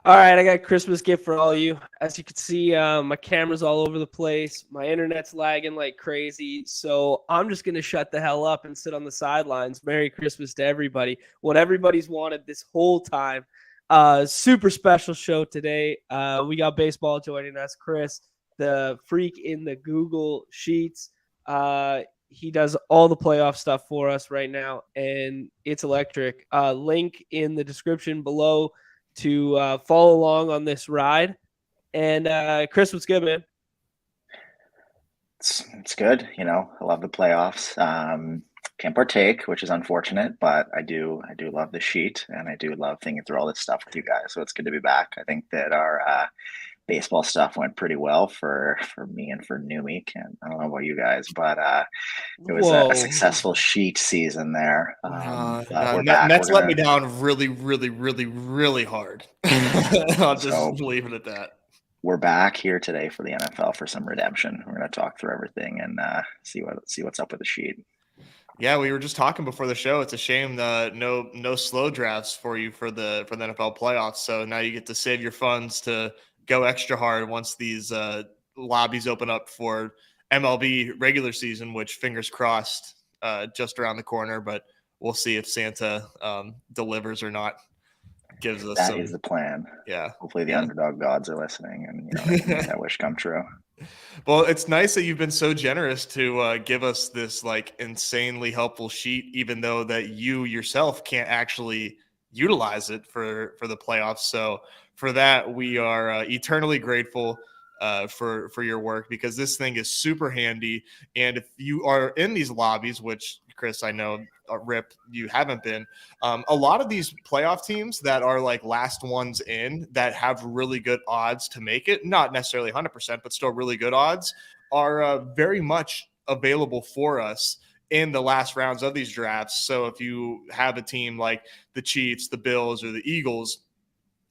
All right, I got a Christmas gift for all of you. As you can see, my camera's all over the place. My internet's lagging like crazy. So I'm just going to shut the hell up and sit on the sidelines. Merry Christmas to everybody. What everybody's wanted this whole time. Super special show today. We got baseball joining us. Chris, the freak in the Google Sheets. He does all the playoff stuff for us right now, and it's electric. Link in the description below to follow along on this ride. And Chris, what's good, man? It's good. I love the playoffs. Can't partake, which is unfortunate, but I do love the sheet, and I do love thinking through all this stuff with you guys. So it's good to be back. I think that our baseball stuff went pretty well for me and for New Week, and I don't know about you guys, but it was a successful sheet season there. But we're back. Nets let me down really, really, really, really hard. I'll just leave it at that. We're back here today for the NFL for some redemption. We're going to talk through everything and see what's up with the sheet. Yeah, we were just talking before the show. It's a shame no slow drafts for you for the NFL playoffs. So now you get to save your funds to go extra hard once these lobbies open up for MLB regular season, which fingers crossed just around the corner. But we'll see if Santa delivers or not. That is the plan. Yeah. Hopefully the underdog gods are listening and they can make that wish come true. Well, it's nice that you've been so generous to give us this like insanely helpful sheet, even though that you yourself can't actually utilize it for the playoffs. So for that, we are eternally grateful for your work, because this thing is super handy. And if you are in these lobbies, which Chris, I know, Rip, you haven't been. A lot of these playoff teams that are like last ones in that have really good odds to make it, not necessarily 100%, but still really good odds, are very much available for us in the last rounds of these drafts. So if you have a team like the Chiefs, the Bills, or the Eagles,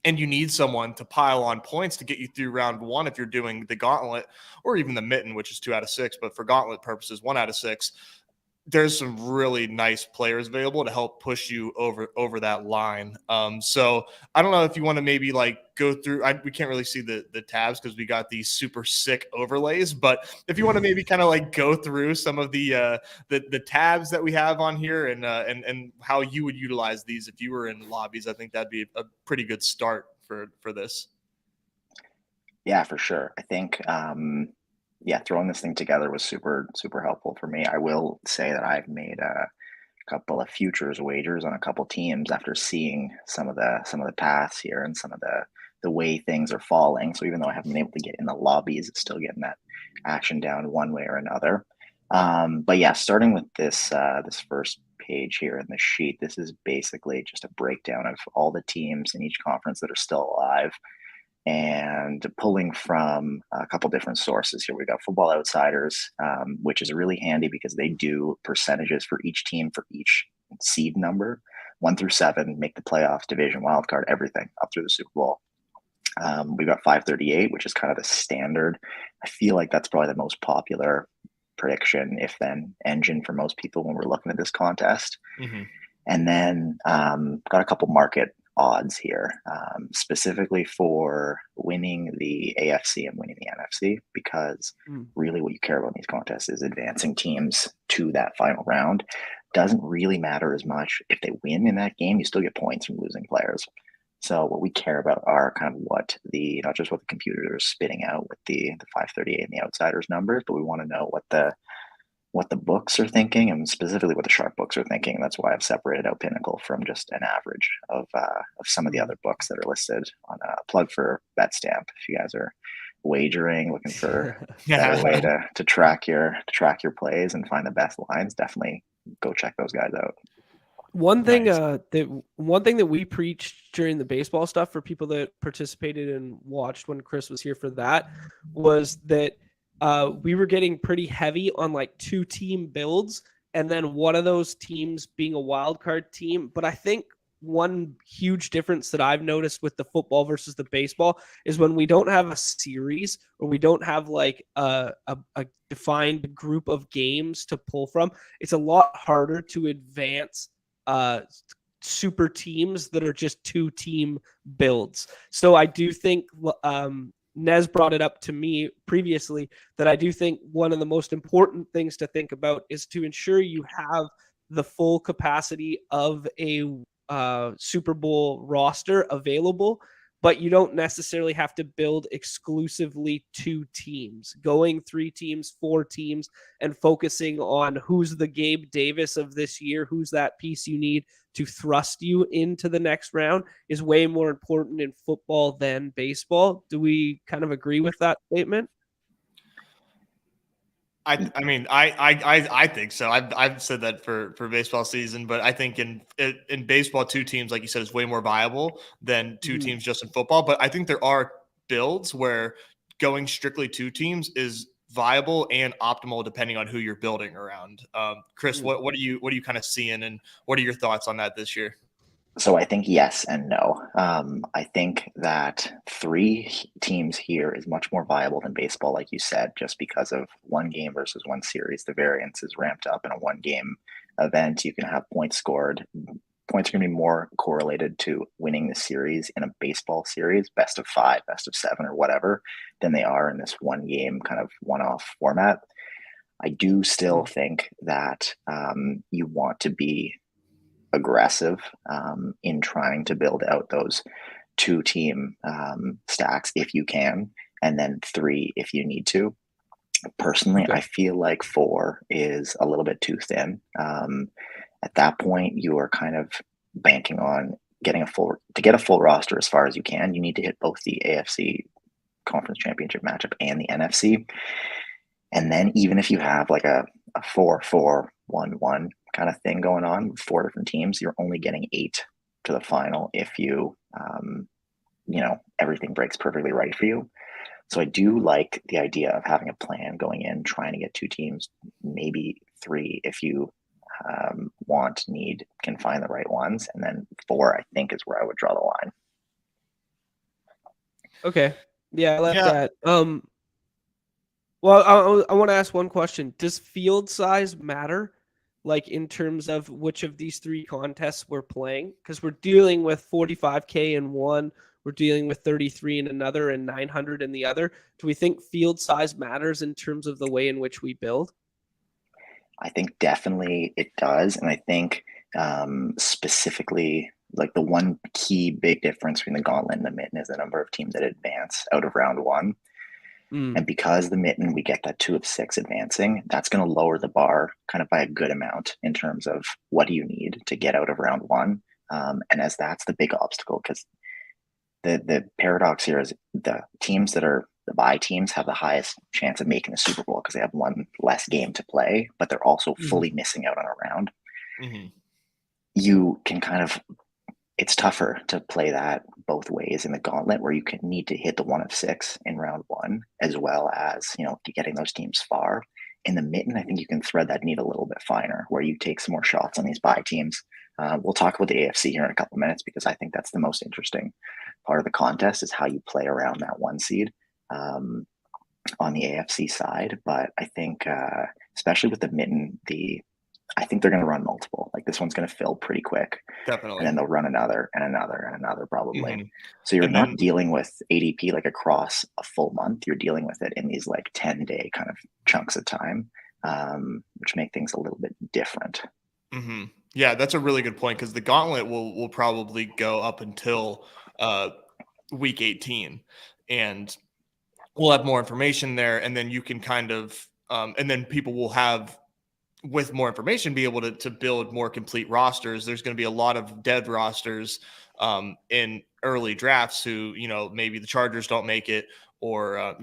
and you need someone to pile on points to get you through round one, if you're doing the gauntlet or even the mitten, which is 2 out of 6, but for gauntlet purposes, 1 out of 6, there's some really nice players available to help push you over that line. So I don't know if you want to maybe like go through, we can't really see the tabs because we got these super sick overlays, but if you want to maybe kind of like go through some of the tabs that we have on here and how you would utilize these if you were in lobbies, I think that'd be a pretty good start for this. Yeah, for sure. I think, throwing this thing together was super, super helpful for me. I will say that I've made a couple of futures wagers on a couple teams after seeing some of the paths here and some of the way things are falling. So even though I haven't been able to get in the lobbies, it's still getting that action down one way or another. But yeah, starting with this first page here in the sheet, this is basically just a breakdown of all the teams in each conference that are still alive, and pulling from a couple different sources here. We've got Football Outsiders, which is really handy because they do percentages for each team for each seed number, 1 through 7, make the playoffs, division, wildcard, everything up through the Super Bowl. We've got 538, which is kind of the standard. I feel like that's probably the most popular prediction, if then, engine for most people when we're looking at this contest. Mm-hmm. And then got a couple market odds here, specifically for winning the AFC and winning the NFC, because really what you care about in these contests is advancing teams to that final round. Doesn't really matter as much if they win in that game. You still get points from losing players. So what we care about are kind of not just what the computers are spitting out with the 538 and the Outsiders numbers, but we want to know what the books are thinking, and specifically what the sharp books are thinking. And that's why I've separated out Pinnacle from just an average of some of the other books that are listed on a plug for BetStamp. If you guys are wagering, looking for a better way to track your plays and find the best lines, definitely go check those guys out. One thing that we preached during the baseball stuff for people that participated and watched when Chris was here for that was that we were getting pretty heavy on like 2-team builds, and then one of those teams being a wild card team. But I think one huge difference that I've noticed with the football versus the baseball is when we don't have a series, or we don't have like a defined group of games to pull from, it's a lot harder to advance super teams that are just 2-team builds. So I do think Nez brought it up to me previously that I do think one of the most important things to think about is to ensure you have the full capacity of a Super Bowl roster available, but you don't necessarily have to build exclusively 2 teams. Going 3 teams, 4 teams, and focusing on who's the Gabe Davis of this year, who's that piece you need to thrust you into the next round is way more important in football than baseball. Do we kind of agree with that statement? I mean, I think so. I've said that for baseball season, but I think in baseball, 2 teams, like you said, is way more viable than 2 teams just in football. But I think there are builds where going strictly 2 teams is viable and optimal depending on who you're building around. Chris, what are you kind of seeing, and what are your thoughts on that this year? So I think yes and no. I think that 3 teams here is much more viable than baseball, like you said, just because of 1 game versus 1 series. The variance is ramped up in a 1-game event. You can have points scored. Points are going to be more correlated to winning the series in a baseball series, best of 5, best of 7, or whatever, than they are in this 1-game kind of one-off format. I do still think that you want to be aggressive in trying to build out those 2-team stacks if you can, and then 3 if you need to. Personally, I feel like 4 is a little bit too thin. At that point, you are kind of banking on getting to get a full roster as far as you can. You need to hit both the AFC Conference Championship matchup and the NFC. And then even if you have like a 4-4-1-1 kind of thing going on with 4 different teams, you're only getting 8 to the final if you, everything breaks perfectly right for you. So I do like the idea of having a plan going in, trying to get 2 teams, maybe 3 if you can find the right ones. And then 4, I think, is where I would draw the line. Okay. Yeah, I like that. Well, I want to ask one question. Does field size matter, like in terms of which of these 3 contests we're playing? Because we're dealing with 45K in one, we're dealing with 33 in another, and 900 in the other. Do we think field size matters in terms of the way in which we build? I think definitely it does. And I think specifically, like the one key big difference between the gauntlet and the mitten is the number of teams that advance out of round 1. And because the mitten, we get that 2 of 6 advancing, that's going to lower the bar kind of by a good amount in terms of what do you need to get out of round 1. And as that's the big obstacle, because the paradox here is the teams that are the bye teams have the highest chance of making the Super Bowl because they have 1 less game to play, but they're also fully missing out on a round. You can kind of, it's tougher to play that both ways in the gauntlet, where you can need to hit the 1 of 6 in round 1, as well as, getting those teams far. In the mitten, I think you can thread that needle a little bit finer, where you take some more shots on these bye teams. We'll talk about the AFC here in a couple of minutes, because I think that's the most interesting part of the contest, is how you play around that 1 seed on the AFC side. But I think, especially with the mitten, I think they're going to run multiple. Like, this one's going to fill pretty quick. Definitely. And then they'll run another and another and another probably. So you're not dealing with ADP like across a full month. You're dealing with it in these like 10-day kind of chunks of time, which make things a little bit different. Yeah, that's a really good point, because the gauntlet will probably go up until week 18, and we'll have more information there, and then you can kind of and then people will have, with more information, be able to build more complete rosters. There's going to be a lot of dead rosters in early drafts who, maybe the Chargers don't make it, or,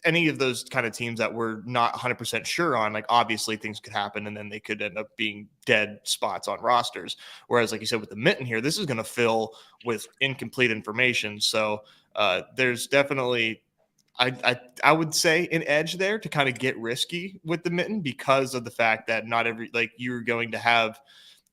any of those kind of teams that we're not 100% sure on. Like, obviously things could happen, and then they could end up being dead spots on rosters. Whereas, like you said, with the mitten here, this is going to fill with incomplete information. So there's definitely, I would say, an edge there to kind of get risky with the mitten, because of the fact that not every, like, you're going to have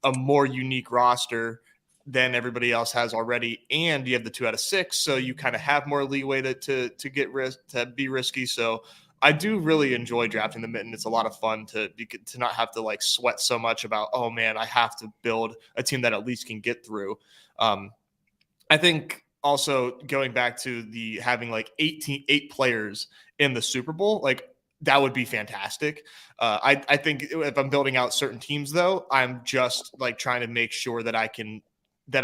a more unique roster than everybody else has already, and you have the 2 out of 6, so you kind of have more leeway to get to be risky. So I do really enjoy drafting the mitten. It's a lot of fun to not have to like sweat so much about, oh man, I have to build a team that at least can get through. I think also going back to the having like eight players in the Super Bowl, like that would be fantastic. I think if I'm building out certain teams though, I'm just like trying to make sure that I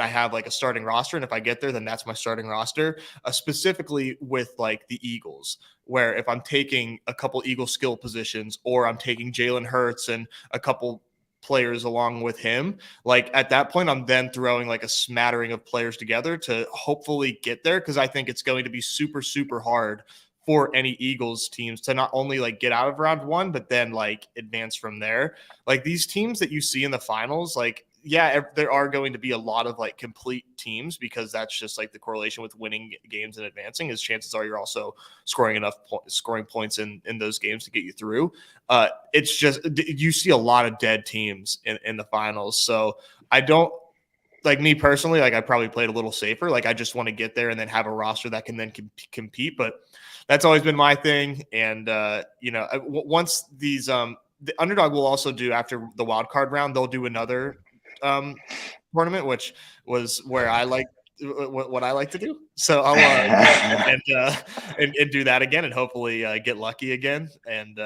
have like a starting roster. And if I get there, then that's my starting roster, specifically with like the Eagles, where if I'm taking a couple Eagle skill positions or I'm taking Jalen Hurts and a couple players along with him, like at that point I'm then throwing like a smattering of players together to hopefully get there, because I think it's going to be super super hard for any Eagles teams to not only like get out of round one but then like advance from there. Like these teams that you see in the finals, like yeah, there are going to be a lot of like complete teams, because that's just like the correlation with winning games and advancing, is chances are you're also scoring points in those games to get you through. It's just, you see a lot of dead teams in the finals. So I don't, like me personally, like I probably played a little safer. Like I just want to get there and then have a roster that can then compete. But that's always been my thing. And once these the underdog will also do, after the wild card round, they'll do another tournament, which was where I like what I like to do. So I'll and do that again, and hopefully get lucky again and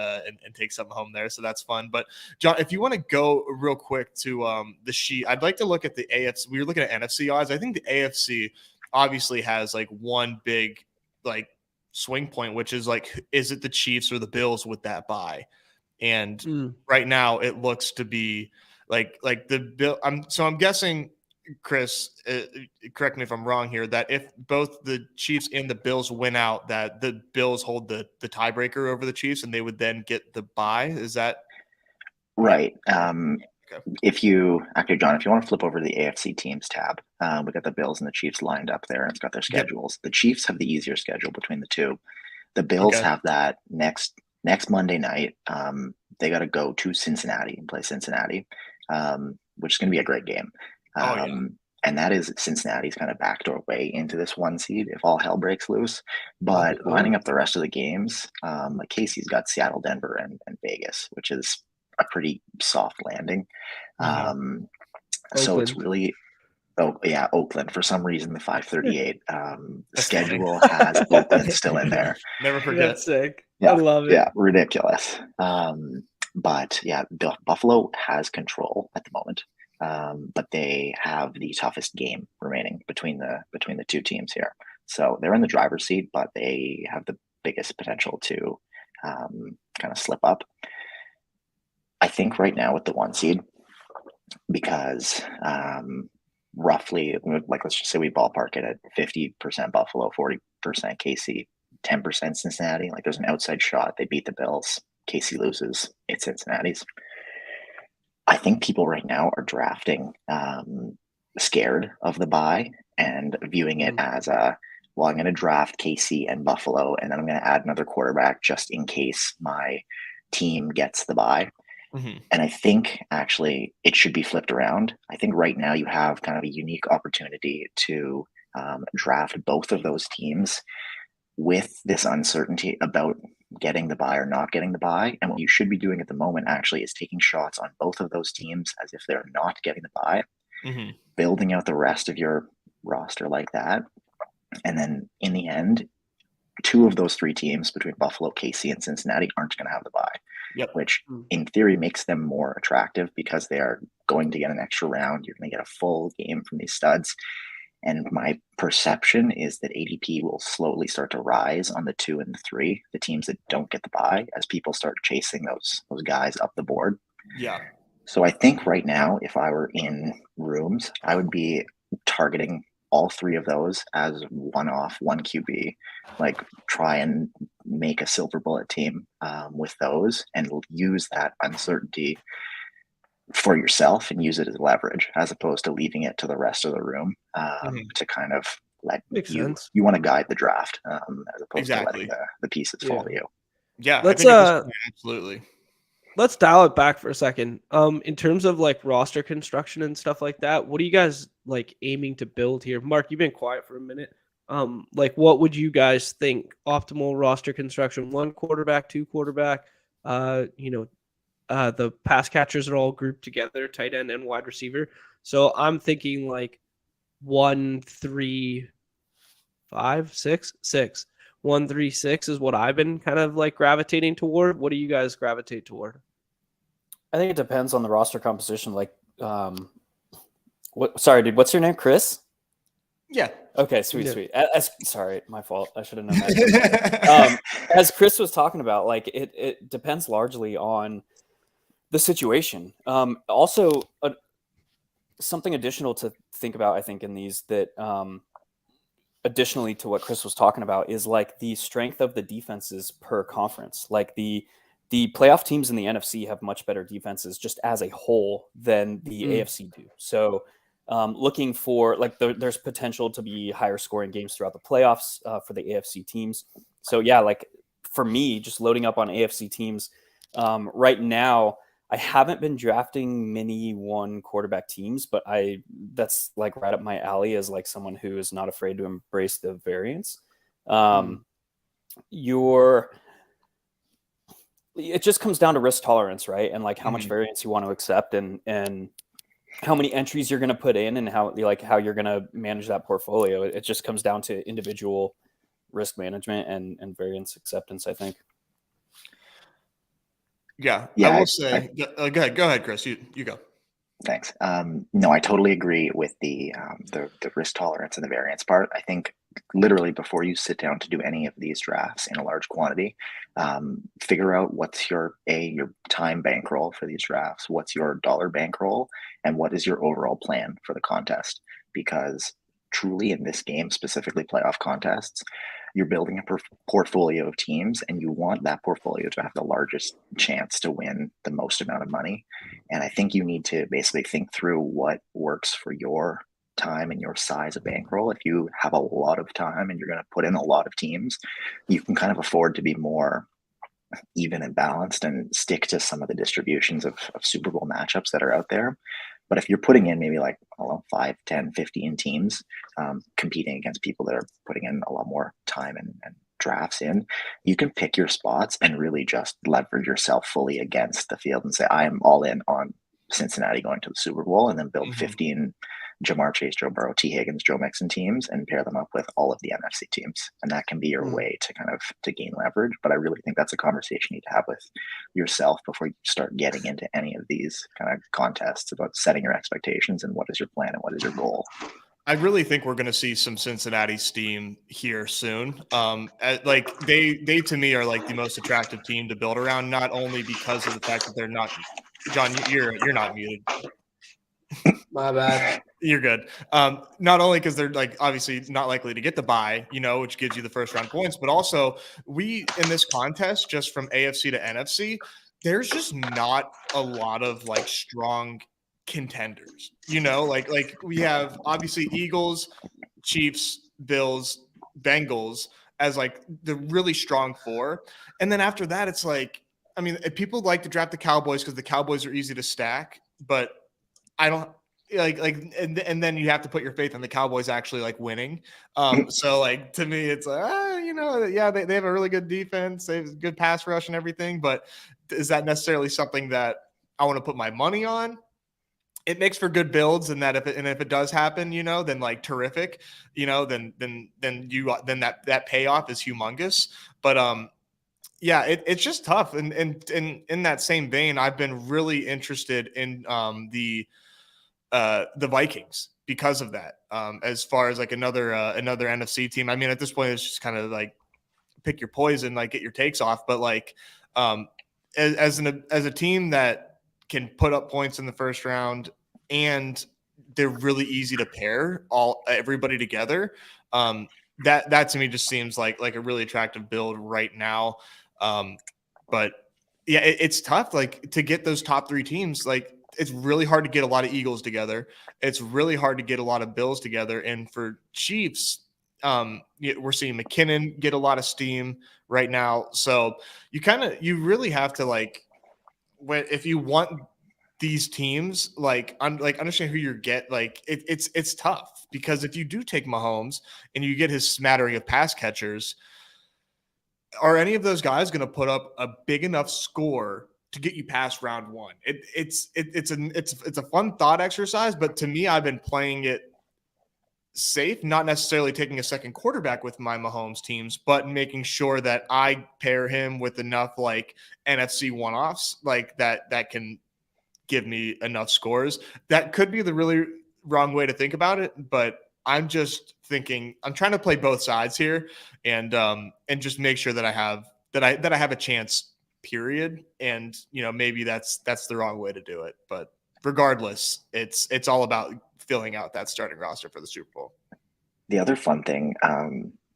take something home there. So that's fun. But John, if you want to go real quick to the sheet, I'd like to look at the AFC. We were looking at NFC odds. I think the AFC obviously has like one big like swing point, which is like, is it the Chiefs or the Bills with that bye? And right now it looks to be like the Bill. I'm guessing, Chris, correct me if I'm wrong here, that if both the Chiefs and the Bills win out, that the Bills hold the tiebreaker over the Chiefs and they would then get the bye. Is that right? Okay. John, if you want to flip over to the AFC teams tab, we got the Bills and the Chiefs lined up there, and it's got their schedules. Yep. The Chiefs have the easier schedule between the two. The Bills have that next Monday night. They got to go to Cincinnati and play Cincinnati, which is going to be a great game. And that is Cincinnati's kind of backdoor way into this one seed if all hell breaks loose. But lining up the rest of the games, like Casey's got Seattle, Denver, and Vegas, which is a pretty soft landing. So it's really, Oakland. For some reason, the 538 schedule has Oakland still in there. Never forget. That's sick. Yeah, I love it. Yeah, ridiculous. But yeah, Buffalo has control at the moment. But they have the toughest game remaining between the two teams here. So they're in the driver's seat, but they have the biggest potential to kind of slip up. I think right now with the one seed, because roughly, like let's just say we ballpark it at 50% Buffalo, 40% KC, 10% Cincinnati. Like there's an outside shot. They beat the Bills. KC loses. It's Cincinnati's. I think people right now are drafting scared of the bye and viewing it as I'm going to draft KC and Buffalo, and then I'm going to add another quarterback just in case my team gets the bye. And I think actually it should be flipped around. I think right now you have kind of a unique opportunity to draft both of those teams with this uncertainty about getting the bye or not getting the bye. And what you should be doing at the moment actually is taking shots on both of those teams as if they're not getting the bye, building out the rest of your roster like that. And then in the end, two of those three teams between Buffalo, KC, and Cincinnati aren't going to have the bye, which in theory makes them more attractive because they are going to get an extra round. You're going to get a full game from these studs. And my perception is that ADP will slowly start to rise on the 2 and the 3, the teams that don't get the bye, as people start chasing those guys up the board. Yeah. So I think right now, if I were in rooms, I would be targeting all three of those as one QB, like try and make a silver bullet team with those and use that uncertainty for yourself and use it as leverage as opposed to leaving it to the rest of the room to kind of let you want to guide the draft as opposed to letting the pieces fall to you. Yeah, let's absolutely. Let's dial it back for a second. In terms of like roster construction and stuff like that, what are you guys like aiming to build here? Mark, you've been quiet for a minute. Like, what would you guys think optimal roster construction? One quarterback, two quarterback. The pass catchers are all grouped together, tight end and wide receiver. So I'm thinking like 1-3-5-6. 1-3-6 is what I've been kind of like gravitating toward. What do you guys gravitate toward? I think it depends on the roster composition. Like, what's your name, Chris? Yeah. Okay, sweet. Sorry, my fault. I should have known that. As Chris was talking about, like it depends largely on the situation. Also, something additional to think about, I think, in these that additionally to what Chris was talking about is like the strength of the defenses per conference. Like the playoff teams in the NFC have much better defenses just as a whole than the AFC do. So looking for like there's potential to be higher scoring games throughout the playoffs for the AFC teams. So yeah, like for me, just loading up on AFC teams right now, I haven't been drafting many one quarterback teams, but that's like right up my alley as like someone who is not afraid to embrace the variance. It just comes down to risk tolerance, right? And like how much variance you want to accept and how many entries you're going to put in and how you're going to manage that portfolio. It just comes down to individual risk management and variance acceptance, I think. Yeah. I will say, go ahead, Chris, you go. Thanks. No, I totally agree with the risk tolerance and the variance part. I think literally before you sit down to do any of these drafts in a large quantity, figure out what's your time bankroll for these drafts, what's your dollar bankroll, and what is your overall plan for the contest. Because truly in this game, specifically playoff contests, you're building a portfolio of teams and you want that portfolio to have the largest chance to win the most amount of money. And I think you need to basically think through what works for your time and your size of bankroll. If you have a lot of time and you're going to put in a lot of teams, you can kind of afford to be more even and balanced and stick to some of the distributions of Super Bowl matchups that are out there. But if you're putting in maybe like 5, 10, 15 teams competing against people that are putting in a lot more time and drafts in, you can pick your spots and really just leverage yourself fully against the field and say, I'm all in on Cincinnati going to the Super Bowl, and then build 15 Jamar Chase, Joe Burrow, T. Higgins, Joe Mixon teams and pair them up with all of the NFC teams. And that can be your way to kind of to gain leverage. But I really think that's a conversation you need to have with yourself before you start getting into any of these kind of contests about setting your expectations and what is your plan and what is your goal. I really think we're going to see some Cincinnati steam here soon. Like they to me are like the most attractive team to build around, not only because of the fact that they're not. John, you're not muted. My bad. You're good. Not only because they're like obviously not likely to get the bye, which gives you the first round points, but also we in this contest, just from AFC to NFC, there's just not a lot of like strong contenders. Like we have obviously Eagles, Chiefs, Bills, Bengals as like the really strong four, and then after that, it's like, I mean, people like to draft the Cowboys because the Cowboys are easy to stack, but I don't and then you have to put your faith in the Cowboys actually like winning. So like to me, it's like, yeah, they have a really good defense, they have a good pass rush and everything, but is that necessarily something that I want to put my money on? It makes for good builds, and if it does happen, then like terrific, then that payoff is humongous. But yeah, it's just tough. And in that same vein, I've been really interested in the Vikings because of that. As far as like another NFC team, I mean, at this point, it's just kind of like pick your poison, like get your takes off. But like as a team that can put up points in the first round and they're really easy to pair everybody together. That to me just seems like a really attractive build right now. But yeah, it's tough, like to get those top three teams. Like it's really hard to get a lot of Eagles together. It's really hard to get a lot of Bills together. And for Chiefs, we're seeing McKinnon get a lot of steam right now. So you really have to like, if you want these teams, like understand who you get, like it's tough because if you do take Mahomes and you get his smattering of pass catchers, are any of those guys going to put up a big enough score to get you past round one? It's a fun thought exercise, but to me, I've been playing it safe, not necessarily taking a second quarterback with my Mahomes teams, but making sure that I pair him with enough like NFC one-offs like that can give me enough scores. That could be the really wrong way to think about it, but I'm just thinking I'm trying to play both sides here and just make sure that I have a chance, period. And maybe that's the wrong way to do it, but regardless, it's all about filling out that starting roster for the Super Bowl. The other fun thing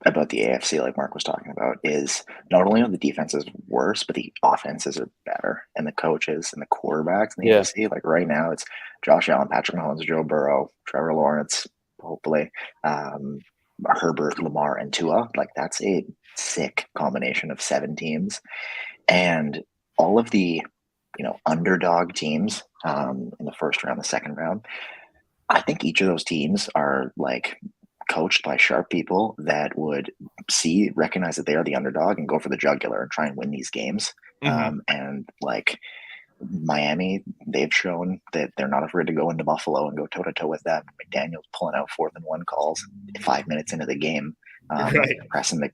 about the AFC, like Mark was talking about, is not only are the defenses worse, but the offenses are better, and the coaches and the quarterbacks in the AFC. Like right now, it's Josh Allen, Patrick Mahomes, Joe Burrow, Trevor Lawrence, hopefully, Herbert, Lamar, and Tua. Like that's a sick combination of 7 teams, and all of the underdog teams in the first round, the second round. I think each of those teams are like coached by sharp people that would recognize that they are the underdog and go for the jugular and try and win these games. And like Miami, they've shown that they're not afraid to go into Buffalo and go toe to toe with them. McDaniel's pulling out 4th and 1 calls 5 minutes into the game, pressing the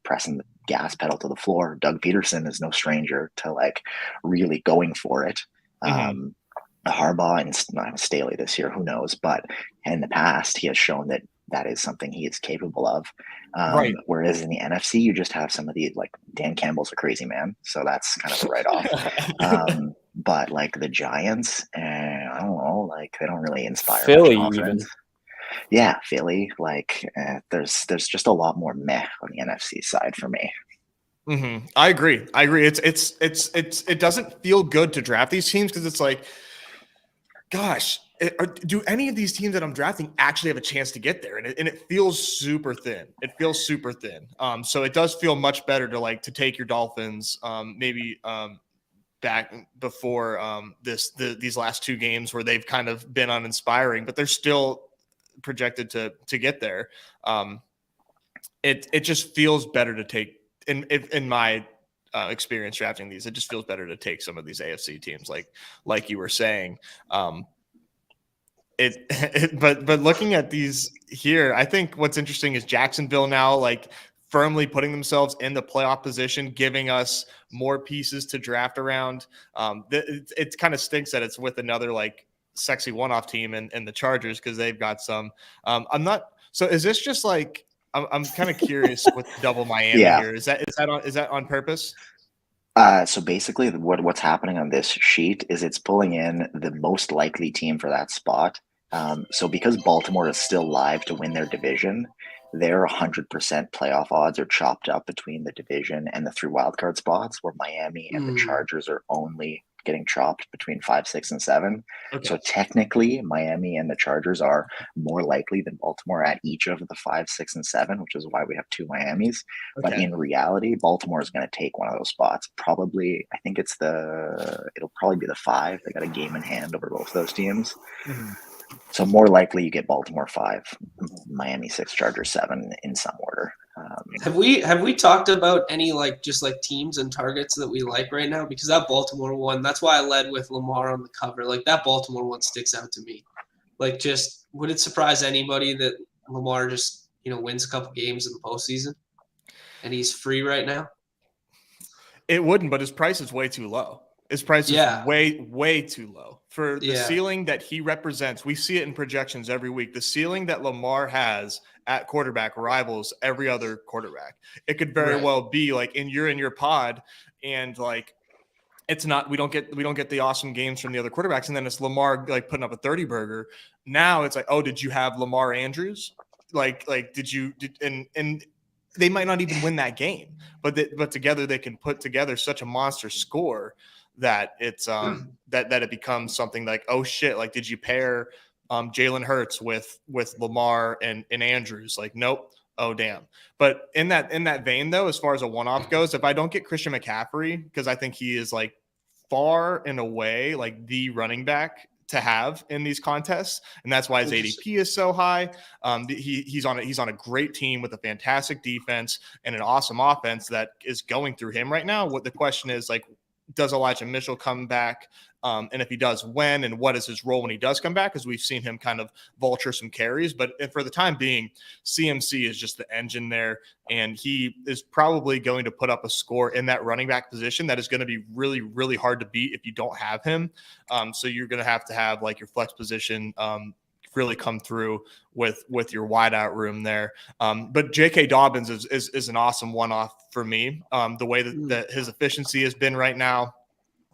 gas pedal to the floor. Doug Peterson is no stranger to like really going for it. Harbaugh and Staley this year, who knows? But in the past, he has shown that is something he is capable of. Whereas in the NFC, you just have some of the like Dan Campbell's a crazy man, so that's kind of a write-off. But like the Giants, I don't know, like they don't really inspire Philly much confidence. even. Yeah, Philly. Like there's just a lot more meh on the NFC side for me. I agree. It doesn't feel good to draft these teams because it's like, gosh, do any of these teams that I'm drafting actually have a chance to get there? And it feels super thin. So it does feel much better to take your Dolphins, maybe back before these last 2 games where they've kind of been uninspiring, but they're still projected to get there. It just feels better to take in my experience drafting these. It just feels better to take some of these AFC teams, like you were saying. But looking at these here, I think what's interesting is Jacksonville now firmly putting themselves in the playoff position, giving us more pieces to draft around. It kind of stinks that it's with another sexy one-off team and the Chargers because they've got some. So is this just I'm kind of curious with double Miami here. Is that on purpose? So basically what's happening on this sheet is it's pulling in the most likely team for that spot. So because Baltimore is still live to win their division, their 100% playoff odds are chopped up between the division and the 3 wildcard spots, where Miami and the Chargers are only getting chopped between 5, 6, and 7. Okay. So technically, Miami and the Chargers are more likely than Baltimore at each of the 5, 6, and 7, which is why we have 2 Miamis. Okay. But in reality, Baltimore is going to take one of those spots. Probably, I think it'll probably be the 5. They got a game in hand over both those teams. So more likely you get Baltimore 5, Miami 6, Chargers 7 in some order. Have we talked about any teams and targets that we like right now? Because that Baltimore one, that's why I led with Lamar on the cover. That Baltimore one sticks out to me. Just would it surprise anybody that Lamar just wins a couple games in the postseason and he's free right now? It wouldn't, but his price is way too low. His price is way too low for the ceiling that he represents. We see it in projections every week. The ceiling that Lamar has at quarterback rivals every other quarterback. It could very well be you're in your pod and it's not, we don't get the awesome games from the other quarterbacks. And then it's Lamar putting up a 30 burger. Now it's oh, did you have Lamar Andrews? And they might not even win that game, but together they can put together such a monster score that it's that it becomes something oh shit, did you pair Jalen Hurts with Lamar and Andrews? Nope. Oh damn. But in that vein though, as far as a one-off goes, if I don't get Christian McCaffrey, because I think he is far and away the running back to have in these contests, and that's why his ADP is so high. He's on a great team with a fantastic defense and an awesome offense that is going through him right now. What the question is, like, does Elijah Mitchell come back? And if he does, when, and what is his role when he does come back? Because we've seen him kind of vulture some carries, but for the time being, CMC is just the engine there, and he is probably going to put up a score in that running back position that is going to be really, really hard to beat if you don't have him. So you're going to have like your flex position really come through with your wideout room there. But J.K. Dobbins is an awesome one-off for me. The way that his efficiency has been right now,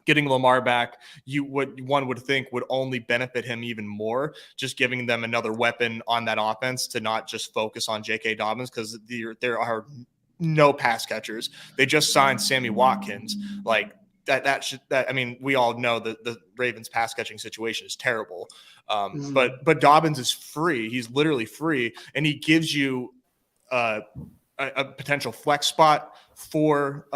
getting Lamar back, one would think would only benefit him even more, just giving them another weapon on that offense to not just focus on J.K. Dobbins, because there are no pass catchers. They just signed Sammy Watkins. Like I mean, we all know that the Ravens pass catching situation is terrible. But Dobbins is free. He's literally free, and he gives you a potential flex spot for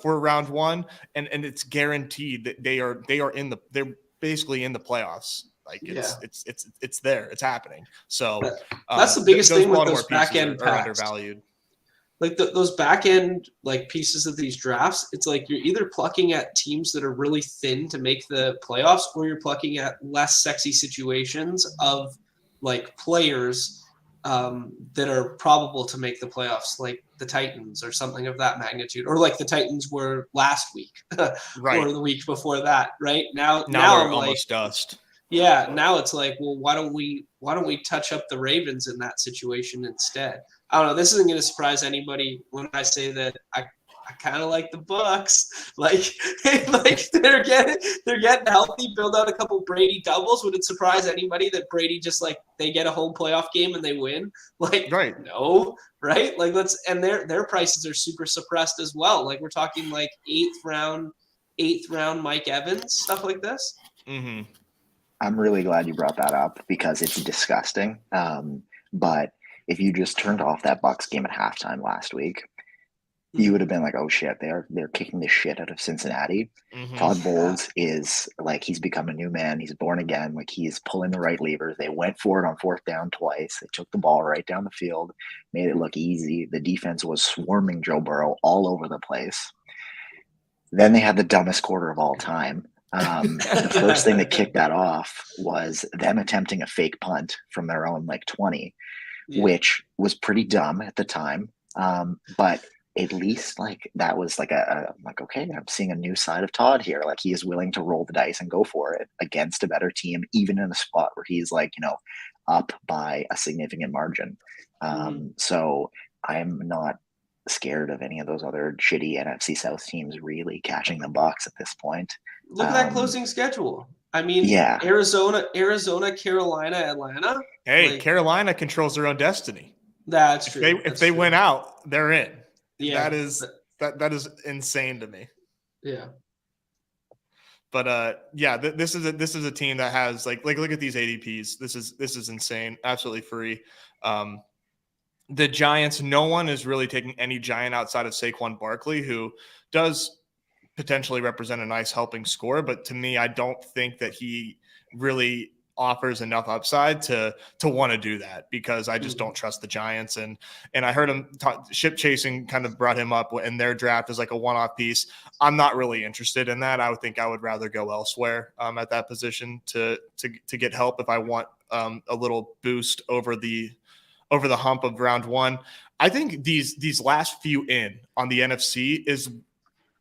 round one, and it's guaranteed that they're basically in the playoffs. Like it's there, it's happening. So that's the biggest thing with those back end are undervalued. Like those back end like pieces of these drafts, it's like you're either plucking at teams that are really thin to make the playoffs, or you're plucking at less sexy situations of like players that are probable to make the playoffs, like the Titans or something of that magnitude, or like the Titans were last week, right, or the week before that. Right now they're I'm almost dust. Yeah, now it's like, well, why don't we touch up the Ravens in that situation instead? I don't know. This isn't going to surprise anybody when I say that I kind of like the Bucks. Like they're getting healthy, build out a couple Brady doubles. Would it surprise anybody that Brady just like they get a home playoff game and they win? Like, right. No, right? Like and their prices are super suppressed as well. Like we're talking like eighth round Mike Evans, stuff like this. Mm-hmm. I'm really glad you brought that up because it's disgusting. But if you just turned off that Bucks game at halftime last week, you would have been like, "Oh shit, they're kicking the shit out of Cincinnati." Mm-hmm. Todd Bowles is like, he's become a new man. He's born again. Like, he's pulling the right levers. They went for it on fourth down twice. They took the ball right down the field, made it look easy. The defense was swarming Joe Burrow all over the place. Then they had the dumbest quarter of all time. The first thing that kicked that off was them attempting a fake punt from their own like 20, which was pretty dumb at the time. But at least like that was like I'm like, okay, I'm seeing a new side of Todd here. Like, he is willing to roll the dice and go for it against a better team, even in a spot where he's like, up by a significant margin. So I'm not scared of any of those other shitty NFC South teams really catching the Bucs at this point. Look at that closing schedule. I mean, Arizona, Carolina, Atlanta. Hey, like, Carolina controls their own destiny. That's true. If they win out, they're in. Yeah, that is insane to me. Yeah. But this is a team that has like look at these ADPs. This is insane. Absolutely free. The Giants, no one is really taking any Giant outside of Saquon Barkley, who does potentially represent a nice helping score. But to me, I don't think that he really offers enough upside to want to do that, because I just don't trust the Giants. And I heard him ship chasing kind of brought him up in their draft as like a one-off piece. I'm not really interested in that. I would rather go elsewhere at that position to get help if I want a little boost over the hump of round one. I think these last few in on the NFC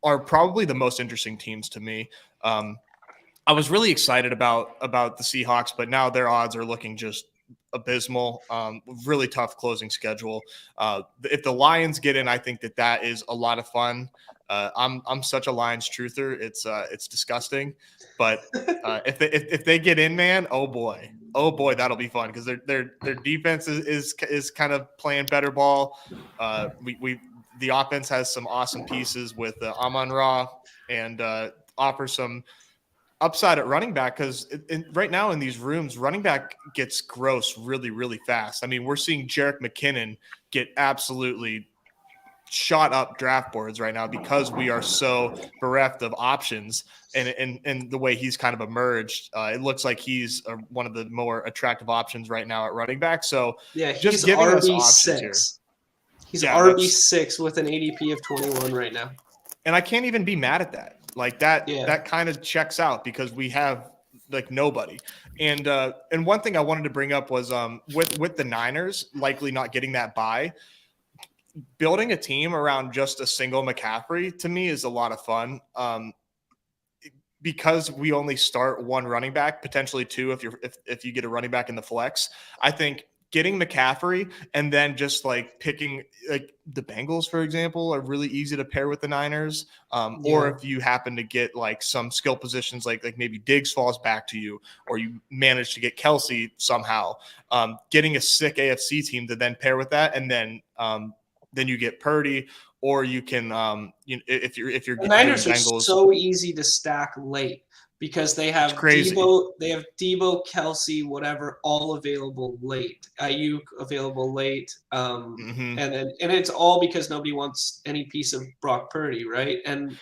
are probably the most interesting teams to me. I was really excited about the Seahawks, but now their odds are looking just abysmal. Really tough closing schedule. If the Lions get in, I think that is a lot of fun. I'm such a Lions truther. It's disgusting, but if they get in, man, oh boy, that'll be fun, because their defense is kind of playing better ball. The offense has some awesome pieces with Amon-Ra, and offers some upside at running back, because right now in these rooms, running back gets gross really, really fast. I mean, we're seeing Jerick McKinnon get absolutely shot up draft boards right now because we are so bereft of options, and the way he's kind of emerged, it looks like he's one of the more attractive options right now at running back. So Yeah, just he's giving us options here. RB6. He's Yeah, RB6 with an ADP of 21 right now. And I can't even be mad at that. Like that, Yeah. that kind of checks out because we have like nobody. And one thing I wanted to bring up was with the Niners likely not getting that bye, building a team around just a single McCaffrey to me is a lot of fun. Because we only start one running back, potentially two if you get a running back in the flex. I think getting McCaffrey and then just like picking like the Bengals, for example, are really easy to pair with the Niners. Or if you happen to get like some skill positions, like maybe Diggs falls back to you, or you manage to get Kelsey somehow, getting a sick AFC team to then pair with that. And then you get Purdy, or you can, if you're the Niners doing are Bengals, so easy to stack late because they have crazy. Debo, Kelsey, whatever, all available late. Ayuk available late, and it's all because nobody wants any piece of Brock Purdy, right? And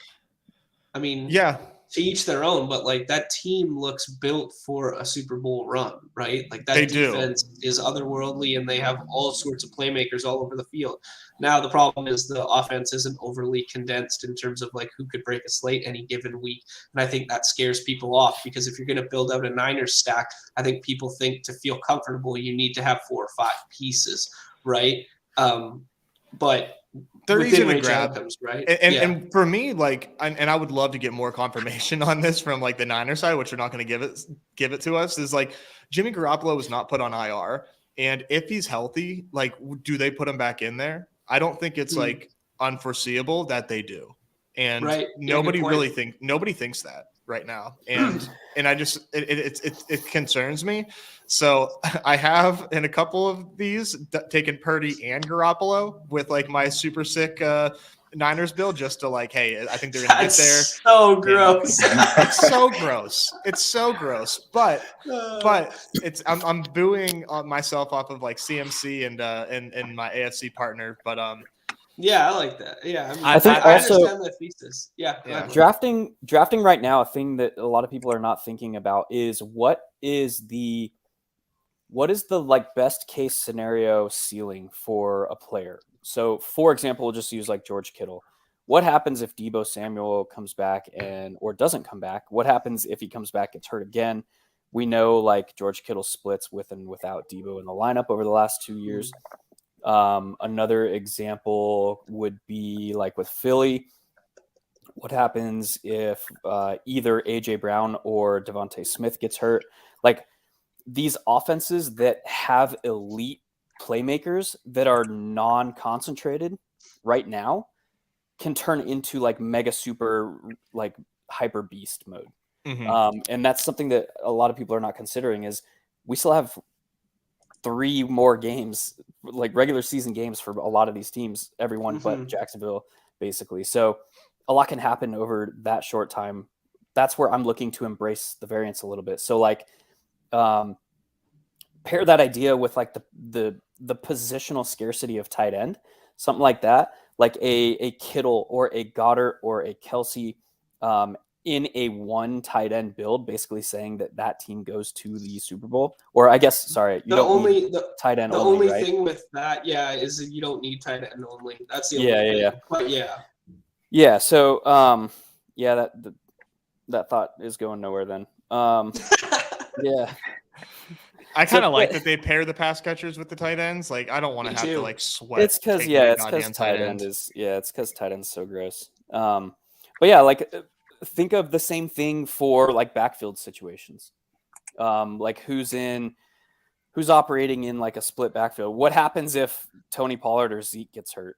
I mean, yeah, to each their own, but like that team looks built for a Super Bowl run, right? Like that they defense is otherworldly, and they have all sorts of playmakers all over the field. Now the problem is the offense isn't overly condensed in terms of like who could break a slate any given week, and I think that scares people off because if you're going to build out a Niners stack, I think people think to feel comfortable you need to have 4 or 5 pieces, right? But they're easy to range grab, outcomes, right? And for me, like, and I would love to get more confirmation on this from like the Niners side, which are not going to give it to us. Is like Jimmy Garoppolo was not put on IR, and if he's healthy, like, do they put him back in there? I don't think it's like unforeseeable that they do, and nobody thinks that right now, and I just it concerns me. So I have in a couple of these taken Purdy and Garoppolo with like my super sick Niners build just to like, hey, I think they're gonna get there. So gross. It's so gross. It's so gross. But it's I'm booing on myself off of like CMC and my AFC partner. But yeah, I like that. Yeah, I mean, I think I also understand the thesis. Yeah. Drafting right now, a thing that a lot of people are not thinking about is what is the like best case scenario ceiling for a player. So, for example, we'll just use like George Kittle. What happens if Deebo Samuel comes back or doesn't come back? What happens if he comes back, gets hurt again? We know like George Kittle splits with and without Deebo in the lineup over the last 2 years. Another example would be like with Philly. What happens if either AJ Brown or Devontae Smith gets hurt? Like these offenses that have elite playmakers that are non-concentrated right now can turn into like mega super like hyper beast mode. And that's something that a lot of people are not considering is we still have 3 more games, like regular season games for a lot of these teams, everyone but Jacksonville basically. So a lot can happen over that short time. That's where I'm looking to embrace the variance a little bit. So like pair that idea with like the positional scarcity of tight end, something like that, like a Kittle or a Goddard or a Kelsey in a 1 tight end build, basically saying that team goes to the Super Bowl. Or I guess, sorry, you don't need tight end only. The only thing with that, is that you don't need tight end only. That's the only thing. Yeah. But yeah. So that thought is going nowhere then. Yeah. I kind of like that they pair the pass catchers with the tight ends. Like, I don't want to have to like sweat. It's because tight end is it's because tight end's so gross. But yeah, like think of the same thing for like backfield situations. Like who's operating in like a split backfield? What happens if Tony Pollard or Zeke gets hurt?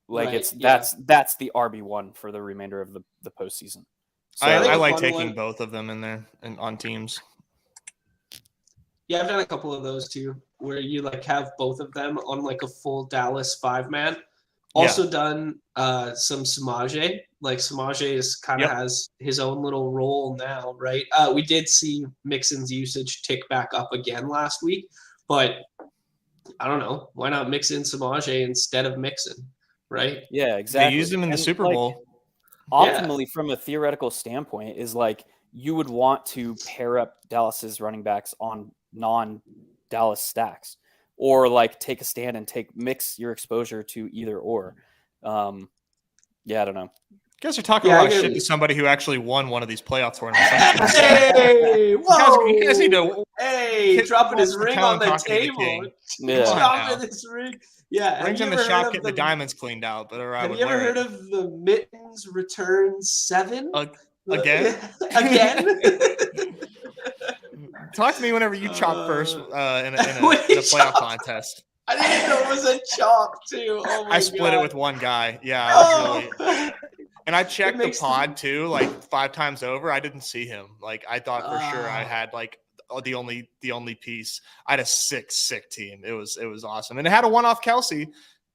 Like that's the RB1 for the remainder of the postseason. So I like taking both of them in there and on teams. Yeah, I've done a couple of those too, where you like have both of them on like a full Dallas 5-man. Also done some Samaje. Like Samaje kind of has his own little role now, right? We did see Mixon's usage tick back up again last week, but I don't know. Why not mix in Samaje instead of Mixon? right? Yeah, They exactly. used him in the And, Super like, Bowl. optimally, from a theoretical standpoint, is like you would want to pair up Dallas's running backs on non-Dallas stacks, or like take a stand and mix your exposure to either or. Yeah, I don't know. You guys are talking Yeah, a I lot of get shit it. to somebody who actually won one of these playoff tournaments. Hey, whoa! You guys need to Hey, dropping his watch the ring tone on the talking to the table. king. Yeah. Come on Dropping now. his ring. Yeah, have Brings you in the ever heard shop of getting the diamonds cleaned out, but I Have would you ever wear heard it. of the Mittens Return 7? Again? Again? Talk to me whenever you chop first in a when he playoff chopped. contest. I didn't know it was a chop too. Oh my I split it God. with one guy. Yeah, I was really. Oh. And I checked the makes pod too, like 5 times over. I didn't see him. Like I thought for sure I had like the only piece. I had a sick team. It was awesome, and it had a one-off Kelsey.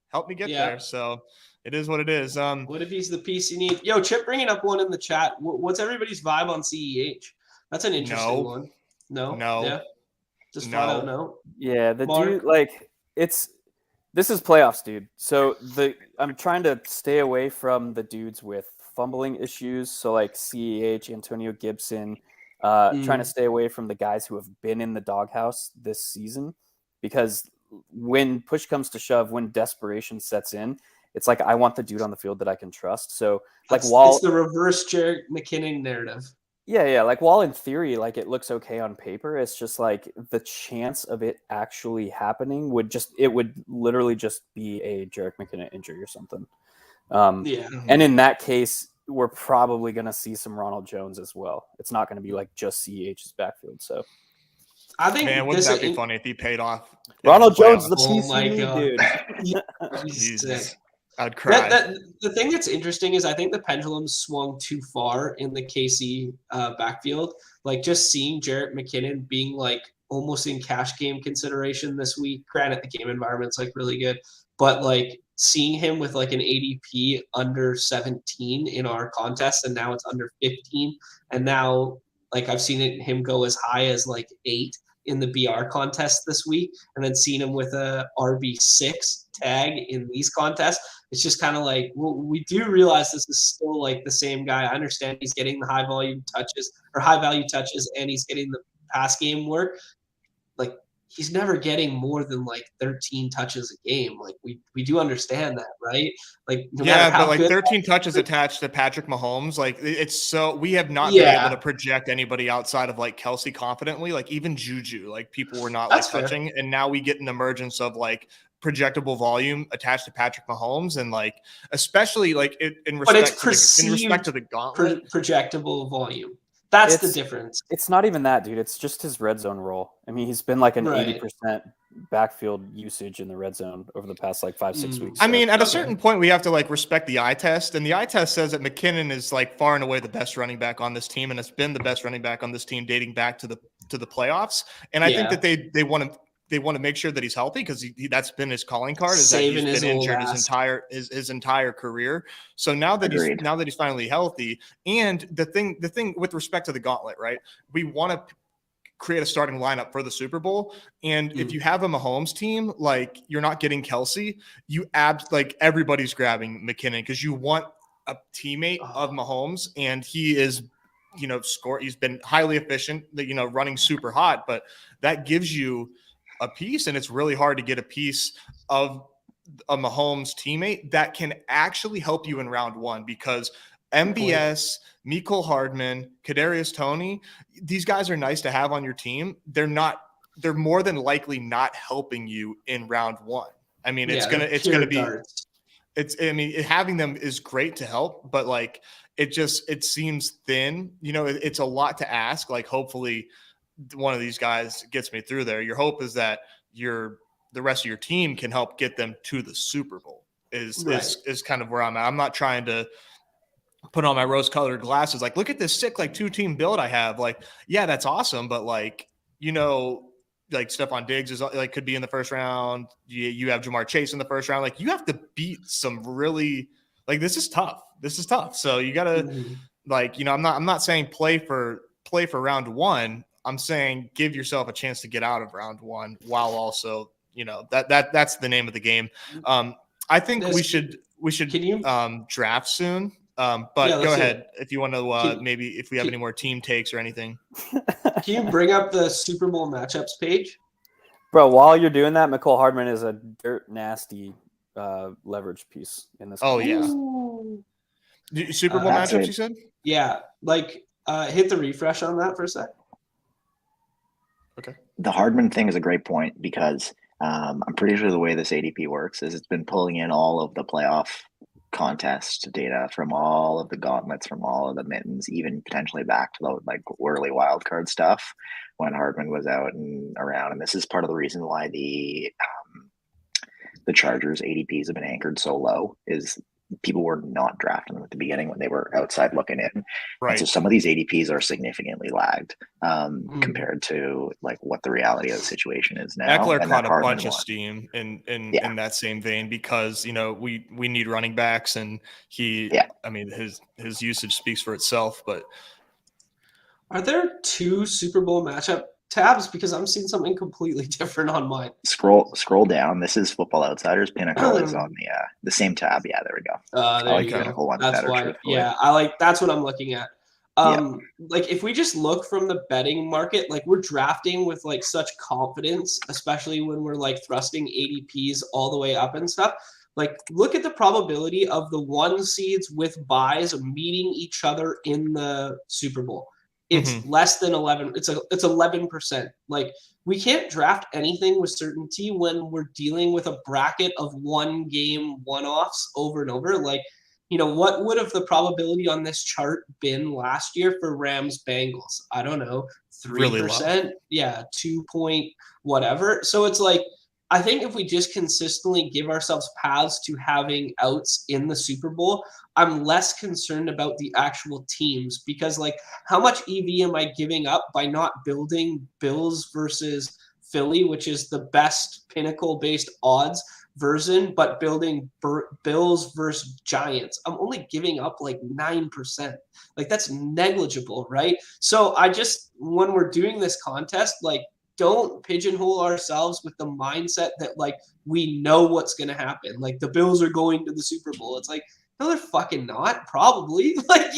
Helped me get there. So it is what it is. What if he's the piece you need? Yo, Chip bringing up one in the chat. What's everybody's vibe on CEH? That's an interesting one. No. Yeah. Just flat out no. Yeah, the Mark? dude, like, this is playoffs, dude. So I'm trying to stay away from the dudes with fumbling issues. So like CEH, Antonio Gibson, trying to stay away from the guys who have been in the doghouse this season, because when push comes to shove, when desperation sets in, it's like I want the dude on the field that I can trust. So like it's the reverse Jerick McKinnon narrative. Yeah. Like while in theory, like it looks okay on paper, it's just like the chance of it actually happening would literally just be a Jerick McKinnon injury or something. And in that case, we're probably going to see some Ronald Jones as well. It's not going to be like just CEH's backfield. So I think, man, wouldn't that be funny if he paid off? Ronald Jones, the piece my you need, God. dude. Jesus. I'd cry. The thing that's interesting is I think the pendulum swung too far in the KC backfield. Like just seeing Jerick McKinnon being like almost in cash game consideration this week. Granted, the game environment's like really good, but like seeing him with like an ADP under 17 in our contest, and now it's under 15, and now like I've seen him go as high as like 8 in the BR contest this week, and then seen him with a RB6 tag in these contests. It's just kind of like, well, we do realize this is still like the same guy. I understand he's getting the high value touches, and he's getting the pass game work. Like he's never getting more than like 13 touches a game. Like we do understand that, right? Like no matter how but like good 13 touches attached to Patrick Mahomes, like it's so we have not been able to project anybody outside of like Kelsey confidently. Like even Juju, like people were not like touching, and now we get an emergence of like projectable volume attached to Patrick Mahomes, and like especially like in respect to the gauntlet, projectable volume. That's the difference. It's not even that, dude. It's just his red zone role. I mean, he's been like an 80% backfield usage in the red zone over the past like 5-6 weeks. I mean, at a certain point, we have to like respect the eye test, and the eye test says that McKinnon is like far and away the best running back on this team, and it's been the best running back on this team dating back to the playoffs. And I think that they want to make sure that he's healthy, because that's been his calling card, is that he's been injured his entire career. So now that he's finally healthy, and the thing with respect to the gauntlet, right? We want to create a starting lineup for the Super Bowl, and if you have a Mahomes team, like you're not getting Kelsey, like everybody's grabbing McKinnon, because you want a teammate of Mahomes, and he is, he's been highly efficient, running super hot, but that gives you a piece, and it's really hard to get a piece of a Mahomes teammate that can actually help you in round one, because MBS, Mecole Hardman, Kadarius Toney, these guys are nice to have on your team. They're more than likely not helping you in round one. I mean, having them is great to help, but like it seems thin. It's a lot to ask. Like hopefully one of these guys gets me through there. Your hope is that the rest of your team can help get them to the Super Bowl is kind of where I'm at. I'm not trying to put on my rose-colored glasses. Like, look at this sick, like 2-team build I have. Like, yeah, that's awesome. But like, like Stephon Diggs is like, could be in the first round. You have Jamar Chase in the first round. Like you have to beat some really, like, this is tough. So you got to I'm not saying play for round one. I'm saying give yourself a chance to get out of round one while also, that's the name of the game. I think This- we should Can you? draft soon. But Yeah, go let's do ahead it. if you want to Can- maybe if we have can- any more team takes or anything. Can you bring up the Super Bowl matchups page? Bro, while you're doing that, McCole Hardman is a dirt nasty leverage piece in this. Oh yeah, Ooh. Super Bowl That's matchups. it. You said. Yeah, like hit the refresh on that for a sec. The Hardman thing is a great point because I'm pretty sure the way this ADP works is it's been pulling in all of the playoff contest data from all of the gauntlets, from all of the mittens, even potentially back to the like early wild card stuff when Hardman was out and around. And this is part of the reason why the Chargers ADPs have been anchored so low is people were not drafting them at the beginning when they were outside looking in. And Right. so some of these ADPs are significantly lagged compared to like what the reality of the situation is now. Eckler and caught that a Hardman bunch of one. steam in Yeah. that same vein because we need running backs and I mean his usage speaks for itself. But Are there 2 Super Bowl matchup tabs? Because I'm seeing something completely different on mine. Scroll down. This is Football Outsiders. Pinnacle is on the same tab. Yeah, there we go. There I like you the go. Pinnacle one That's better. why. Truthfully. Yeah, that's what I'm looking at. Like if we just look from the betting market, like we're drafting with like such confidence, especially when we're like thrusting ADPs all the way up and stuff. Like look at the probability of the 1 seeds with buys meeting each other in the Super Bowl. It's less than 11. It's 11%. Like we can't draft anything with certainty when we're dealing with a bracket of 1 game one-offs over and over. Like, what would have the probability on this chart been last year for Rams Bengals? I don't know, 3%. Really low. Yeah, 2 point whatever. So it's like I think if we just consistently give ourselves paths to having outs in the Super Bowl, I'm less concerned about the actual teams because, like, how much EV am I giving up by not building Bills versus Philly, which is the best pinnacle-based odds version, but building Bills versus Giants? I'm only giving up like 9%. Like, that's negligible, right? So when we're doing this contest, like, don't pigeonhole ourselves with the mindset that like we know what's going to happen. Like the Bills are going to the Super Bowl. It's like, no, they're fucking not. Probably, like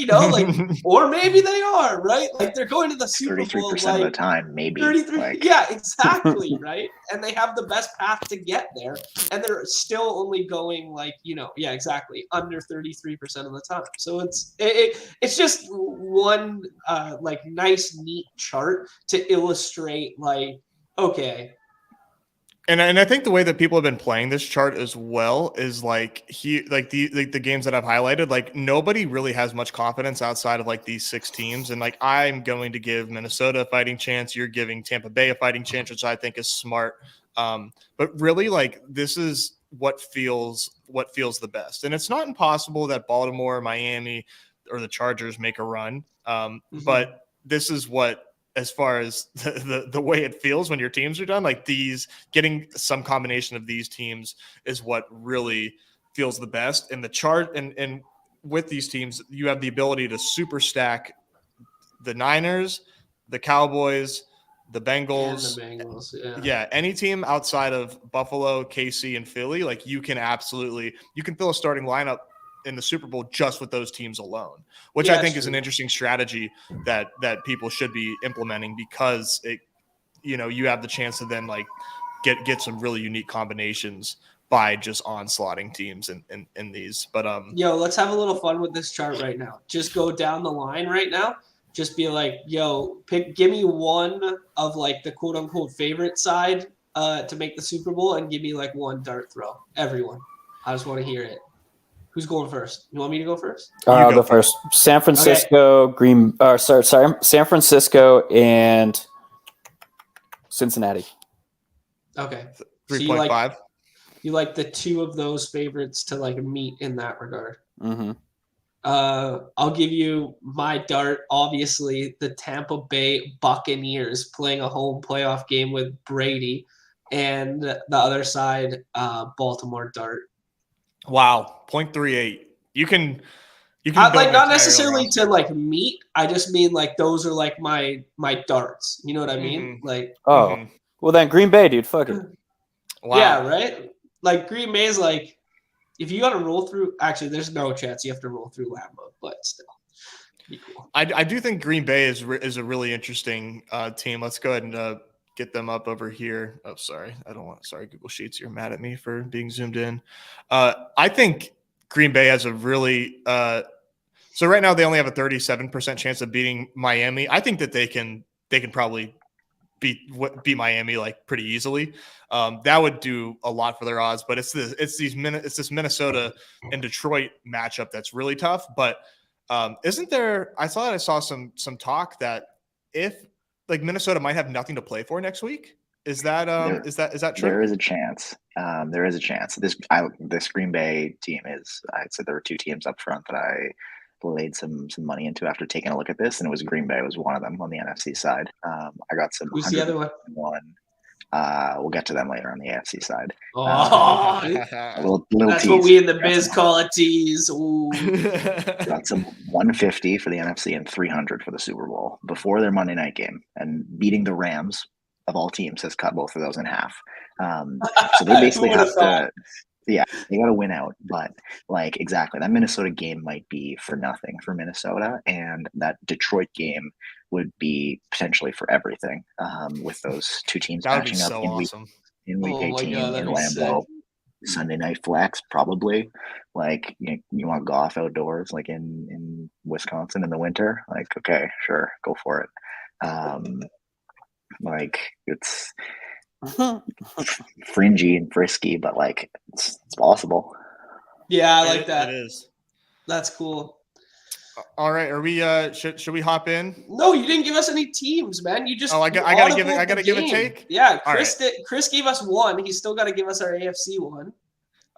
or maybe they are, right? Like they're going to the Super Bowl 33% of the time, maybe. 33. Yeah, exactly, right. And they have the best path to get there, and they're still only going yeah, exactly, under 33% of the time. So it's just one like nice, neat chart to illustrate like, okay. And I think the way that people have been playing this chart as well is the games that I've highlighted, like nobody really has much confidence outside of like these 6 teams. And like I'm going to give Minnesota a fighting chance. You're giving Tampa Bay a fighting chance, which I think is smart. But really, like this is what feels the best. And it's not impossible that Baltimore, Miami, or the Chargers make a run. But this is what, as far as the way it feels when your teams are done, like getting some combination of these teams is what really feels the best. And the chart and with these teams, you have the ability to super stack the Niners, the Cowboys, the Bengals. And the Bengals, yeah. Any team outside of Buffalo, KC, and Philly, like you can fill a starting lineup in the Super Bowl just with those teams alone, which I think is an interesting strategy that people should be implementing because you have the chance to then like get some really unique combinations by just onslaughting teams in these. But let's have a little fun with this chart right now. Just go down the line right now. Just be like, give me one of like the quote unquote favorite side to make the Super Bowl and give me like one dart throw. Everyone. I just want to hear it. Who's going first? You want me to go first? I'll go first. San Francisco, San Francisco and Cincinnati. Okay. 3.5. So you like the 2 of those favorites to like meet in that regard. Mm-hmm. I'll give you my dart. Obviously, the Tampa Bay Buccaneers playing a home playoff game with Brady, and the other side, Baltimore dart. Wow, 0.38. You can like not necessarily to like meet. I just mean like those are like my darts. You know what I mean? Like well then Green Bay, dude. Fuck it. Wow. Yeah, right. Like Green Bay's like If you got to roll through, actually, there's no chance you have to roll through Lambeau, but still, be cool. I do think Green Bay is a really interesting team. Let's go ahead and get them up over here. Oh, sorry, sorry, Google Sheets, you're mad at me for being zoomed in. I think Green Bay has a really so right now they only have a 37% chance of beating Miami. I think that they can probably beat Miami like pretty easily. That would do a lot for their odds. But it's this Minnesota and Detroit matchup that's really tough. But isn't there? I saw some talk that if like Minnesota might have nothing to play for next week. Is that true? There is a chance. There is a chance. This Green Bay team is. I said there were two teams up front that I laid some money into after taking a look at this, and it was Green Bay was one of them on the NFC side. I got some. Who's the other one? We'll get to them later on the AFC side. Oh, a little that's tease. what we in the biz call a tease. Ooh. Got some 150 for the NFC and 300 for the Super Bowl before their Monday night game, and beating the Rams of all teams has cut both of those in half. So they basically have to. Yeah, they got to win out, but like exactly that Minnesota game might be for nothing for Minnesota, and that Detroit game would be potentially for everything. With those two teams matching up in week 18 in Lambeau, Sunday night flex probably. Like you want golf outdoors, like in Wisconsin in the winter. Like okay, sure, go for it. Like it's. Fringy and frisky, but like it's possible. Yeah, I like that. It is. That's cool. All right, are we? Should we hop in? No, you didn't give us any teams, man. You just. I gotta give a take. Yeah, Chris gave us one. He's still got to give us our AFC one.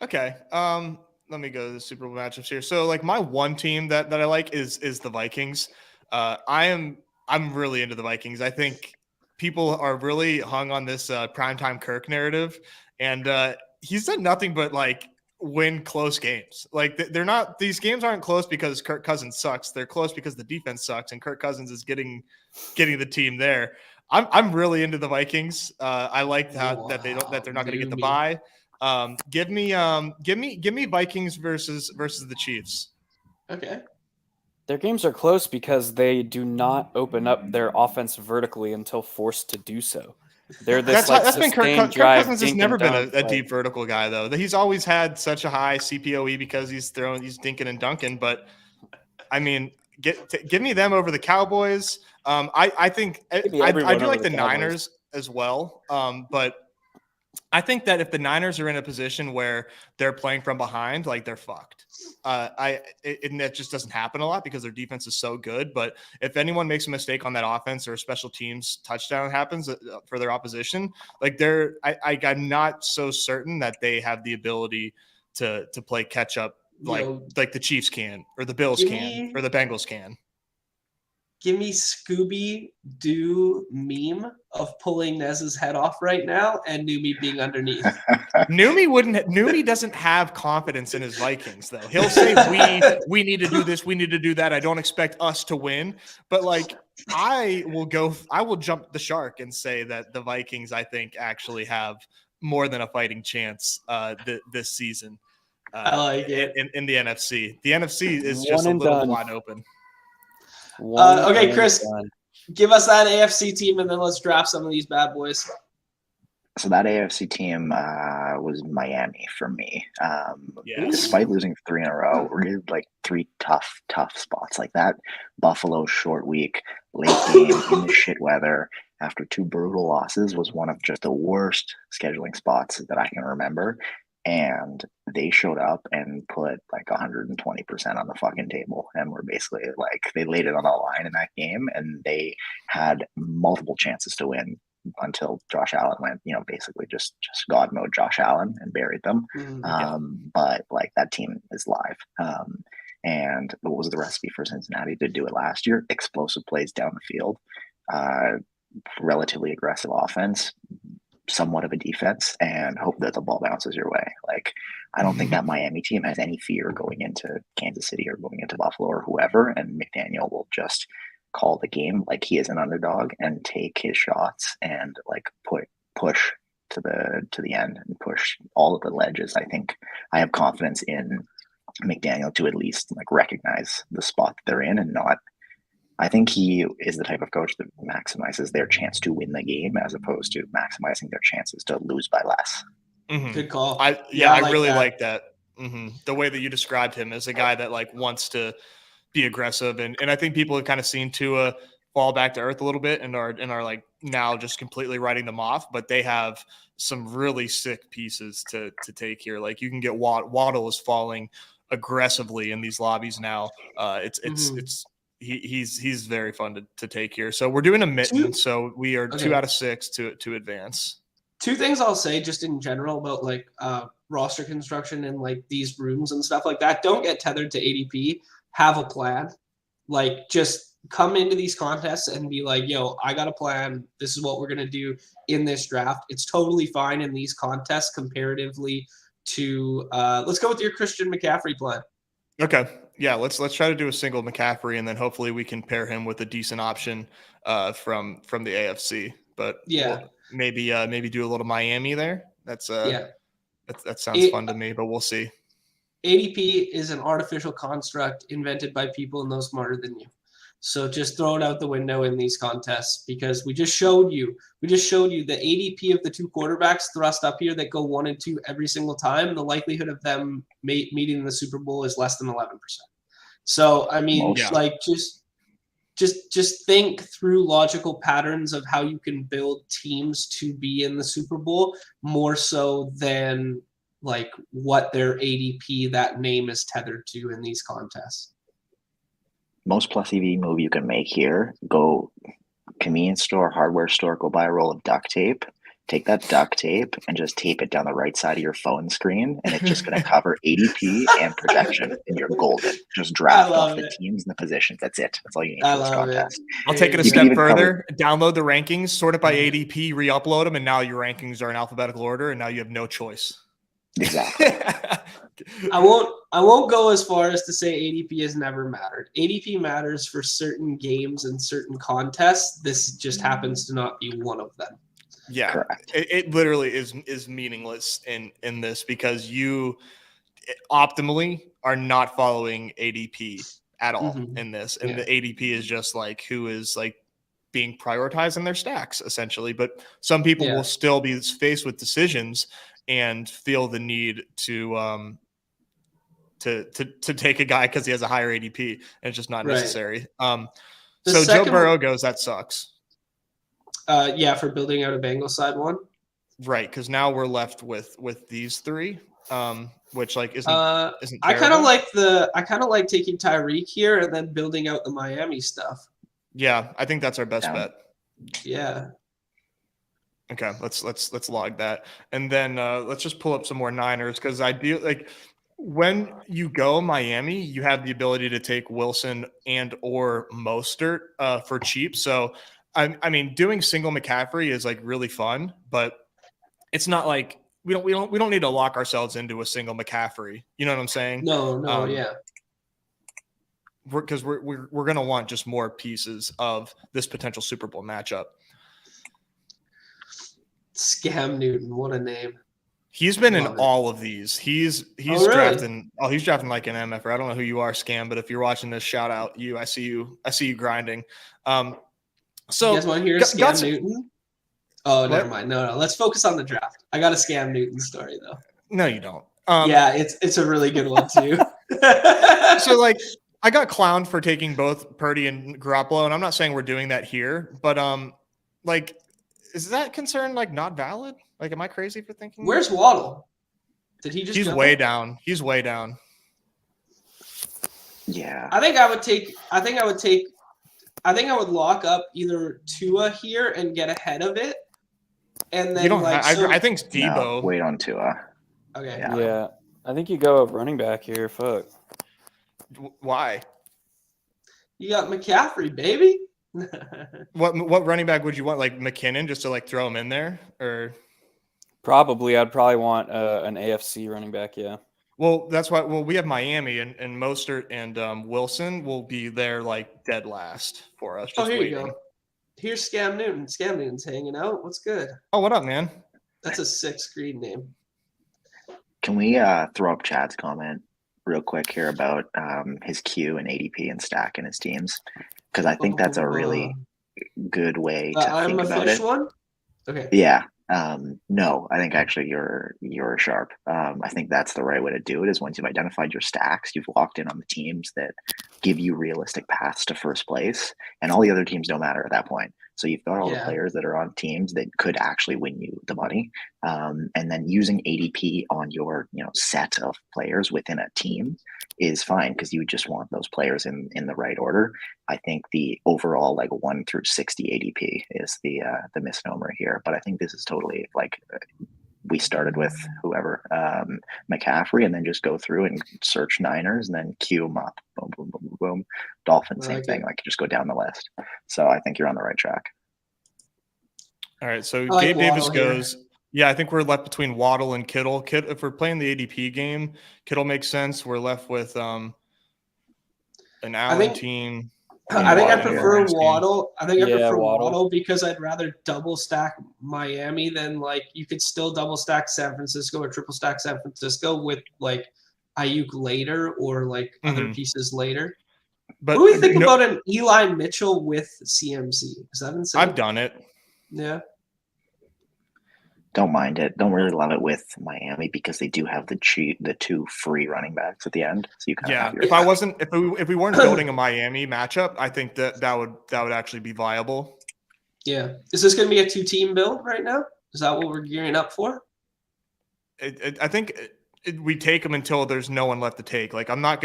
Okay. Let me go to the Super Bowl matchups here. So, like, my one team that I like is the Vikings. I'm really into the Vikings. I think people are really hung on this primetime Kirk narrative, and he's done nothing but like win close games. Like they're not; these games aren't close because Kirk Cousins sucks. They're close because the defense sucks, and Kirk Cousins is getting the team there. I'm really into the Vikings. I like that they're not going to get the bye. Give me Vikings versus the Chiefs. Okay. Their games are close because they do not open up their offense vertically until forced to do so. They're this that's been Kirk Cousins has never been a like, deep vertical guy though. He's always had such a high CPOE because he's dinking and dunking. But I mean, give me them over the Cowboys. I think I do like the Niners as well. But I think that if the Niners are in a position where they're playing from behind, like they're fucked. And that just doesn't happen a lot because their defense is so good. But if anyone makes a mistake on that offense or a special teams touchdown happens for their opposition, like I'm not so certain that they have the ability to play catch up like the Chiefs can or the Bills can or the Bengals can. Give me Scooby-Doo meme of pulling Nez's head off right now and Numi being underneath. Numi doesn't have confidence in his Vikings though. He'll say we need to do this, we need to do that. I don't expect us to win, but like I will jump the shark and say that the Vikings I think actually have more than a fighting chance this season. I like it in the NFC. The NFC is just a little wide open. Okay, Chris, give us that AFC team, and then let's draft some of these bad boys. So that AFC team was Miami for me. Despite losing 3 in a row, we did like 3 tough spots like that. Buffalo short week, late game in the shit weather after 2 brutal losses was one of just the worst scheduling spots that I can remember. And they showed up and put like 120% on the fucking table. And were basically like, they laid it on the line in that game and they had multiple chances to win until Josh Allen went, basically just God mode Josh Allen and buried them. But like that team is live. And what was the recipe for Cincinnati to do it last year? Explosive plays down the field, relatively aggressive offense, somewhat of a defense, and hope that the ball bounces your way. Like, I don't think that Miami team has any fear going into Kansas City or going into Buffalo or whoever, and McDaniel will just call the game like he is an underdog and take his shots and like push to the end and push all of the ledges. I think I have confidence in McDaniel to at least like recognize the spot that they're in and not. I think he is the type of coach that maximizes their chance to win the game as opposed to maximizing their chances to lose by less. Mm-hmm. Good call. I like really that. like that. Mm-hmm. The way that you described him as a guy that like wants to be aggressive, and I think people have kind of seen Tua fall back to earth a little bit and are like now just completely writing them off. But they have some really sick pieces to take here. Like you can get Waddle is falling aggressively in these lobbies now. He's very fun to take here. So we're doing a mitten. So we are 2 out of 6 to advance. 2 things I'll say just in general about like roster construction and like these rooms and stuff like that. Don't get tethered to ADP. Have a plan. Like just come into these contests and be like, yo, I got a plan. This is what we're going to do in this draft. It's totally fine in these contests comparatively to let's go with your Christian McCaffrey plan. Okay. Yeah, let's try to do a single McCaffrey, and then hopefully we can pair him with a decent option from the AFC. But yeah, maybe do a little Miami there. That sounds fun to me, but we'll see. ADP is an artificial construct invented by people and those smarter than you. So just throw it out the window in these contests because we just showed you the ADP of the 2 quarterbacks thrust up here that go 1 and 2 every single time. The likelihood of them meeting the Super Bowl is less than 11%. So I mean, like just think through logical patterns of how you can build teams to be in the Super Bowl more so than like what their ADP that name is tethered to in these contests. Most plus EV move you can make here, go convenience store, hardware store, go buy a roll of duct tape, take that duct tape and just tape it down the right side of your phone screen, and it's just going to cover ADP and projection, and you're golden. Just draft off the teams and the positions. That's it. That's all you need for this contest. I'll take it a step further. Download the rankings, sort it by ADP, re-upload them, and now your rankings are in alphabetical order, and now you have no choice. Exactly. I won't go as far as to say ADP has never mattered. ADP matters for certain games and certain contests. This just happens to not be one of them. Yeah, correct. It literally is meaningless in this because you optimally are not following ADP at all in this. And the ADP is just like who is like being prioritized in their stacks essentially. But some people will still be faced with decisions and feel the need to take a guy because he has a higher ADP, and it's just not necessary. So Joe Burrow goes, that sucks. For building out a Bengals side one. Right, because now we're left with these 3, which like isn't I kind of like taking Tyreek here and then building out the Miami stuff. Yeah, I think that's our best bet. Yeah. Okay, let's log that, and then let's just pull up some more Niners because I do like when you go Miami, you have the ability to take Wilson and or Mostert for cheap. So I mean, doing single McCaffrey is like really fun, but it's not like we don't need to lock ourselves into a single McCaffrey. You know what I'm saying? No, yeah. Because we're gonna want just more pieces of this potential Super Bowl matchup. Scam Newton, what a name. He's been in all of these. He's drafting. Oh, he's drafting like an MFR. I don't know who you are, Scam, but if you're watching this, shout out you. I see you grinding. So you guys want to hear Scam Newton? Oh, never mind. No. Let's focus on the draft. I got a Scam Newton story though. No, you don't. Yeah, it's a really good one too. So like I got clowned for taking both Purdy and Garoppolo, and I'm not saying we're doing that here, but like is that concern like not valid? Like, am I crazy for thinking? Where's Waddle? Did he just? He's way down. He's way down. Yeah. I think I would lock up either Tua here and get ahead of it, and then I think Debo. No, wait on Tua. Okay. Yeah, I think you go running back here. Fuck. Why? You got McCaffrey, baby. What running back would you want? Like McKinnon, just to like throw him in there, or I'd probably want an AFC running back. Yeah. Well, that's why. Well, we have Miami and Mostert and Wilson will be there like dead last for us. Here you go. Here's Scam Newton. Scam Newton's hanging out. What's good? Oh, what up, man? That's a sick screen name. Can we throw up Chad's comment real quick here about his Q and ADP and stack in his teams? Because I think that's a really good way to I'm think a about fish it. one? Okay. Yeah. No, I think actually you're sharp. I think that's the right way to do it is once you've identified your stacks, you've locked in on the teams that give you realistic paths to first place, and all the other teams don't matter at that point. So you've got all the players that are on teams that could actually win you the money, and then using ADP on your set of players within a team is fine because you just want those players in the right order. I think the overall like 1 through 60 ADP is the misnomer here, but I think this is totally like we started with whoever McCaffrey, and then just go through and search Niners, and then queue them up. Boom, boom, boom, boom, boom. Dolphins, same thing. Like just go down the list. So I think you're on the right track. All right, so Gabe Davis goes. Yeah, I think we're left between Waddle and Kittle. If we're playing the ADP game, Kittle makes sense. We're left with an Allen team. I think I prefer Waddle. I prefer Waddle because I'd rather double stack Miami than like you could still double stack San Francisco or triple stack San Francisco with like Ayuk later or like other pieces later. But what do we think about an Eli Mitchell with CMC? Is that insane? I've done it. Yeah. Don't mind it. Don't really love it with Miami because they do have the two free running backs at the end. So you kind of have if we weren't building a Miami matchup, I think that would actually be viable. Yeah. Is this going to be a 2-team build right now? Is that what we're gearing up for? I think we take them until there's no one left to take. Like I'm not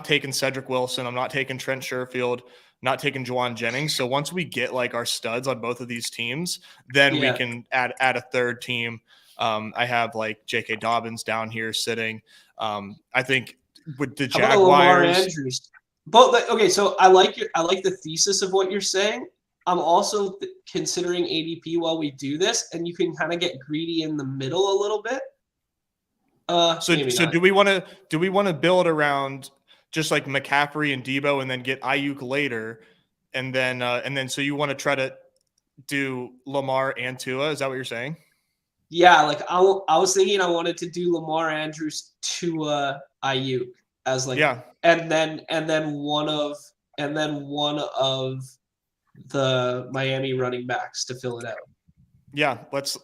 taking Cedric Wilson. I'm not taking Trent Sherfield. Not taking Juwan Jennings. So once we get like our studs on both of these teams, then we can add a third team. I have like J.K. Dobbins down here sitting. I think with the Jaguars. But okay, so I like the thesis of what you're saying. I'm also considering ADP while we do this, and you can kind of get greedy in the middle a little bit. So do we want to build around just like McCaffrey and Debo and then get Ayuk later, and then so you want to try to do Lamar and Tua? Is that what you're saying? Yeah, like I was thinking I wanted to do Lamar Andrews, Tua, Ayuk as like and then one of the Miami running backs to fill it out. Yeah, let's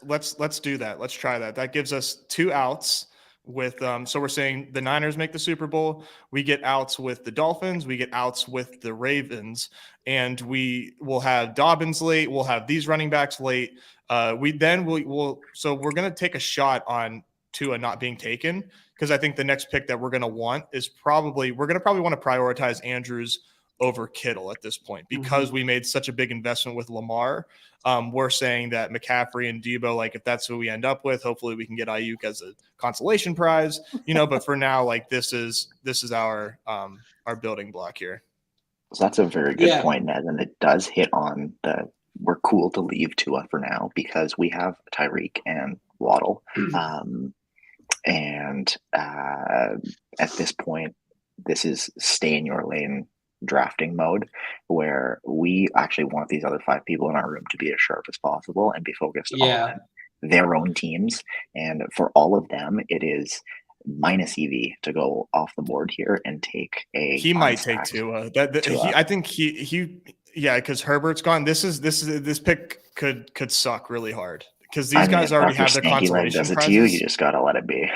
do that. Let's try that. That gives us 2 outs. With so we're saying the Niners make the Super Bowl, we get outs with the Dolphins, we get outs with the Ravens, and we will have Dobbins late, we'll have these running backs late. So we're going to take a shot on Tua not being taken because I think the next pick that we're going to want is probably want to prioritize Andrews over Kittle at this point because we made such a big investment with Lamar. We're saying that McCaffrey and Debo, like if that's who we end up with, hopefully we can get Ayuk as a consolation prize, but for now, like this is our building block here. So that's a very good point, Ned, and it does hit on we're cool to leave Tua for now because we have Tyreek and Waddle. And at this point, this is stay in your lane drafting mode where we actually want these other 5 people in our room to be as sharp as possible and be focused on their own teams. And for all of them, it is minus EV to go off the board here and take a. He might take Tua. I think he because Herbert's gone. This pick could suck really hard because these guys already have their consolation prizes. You just gotta let it be.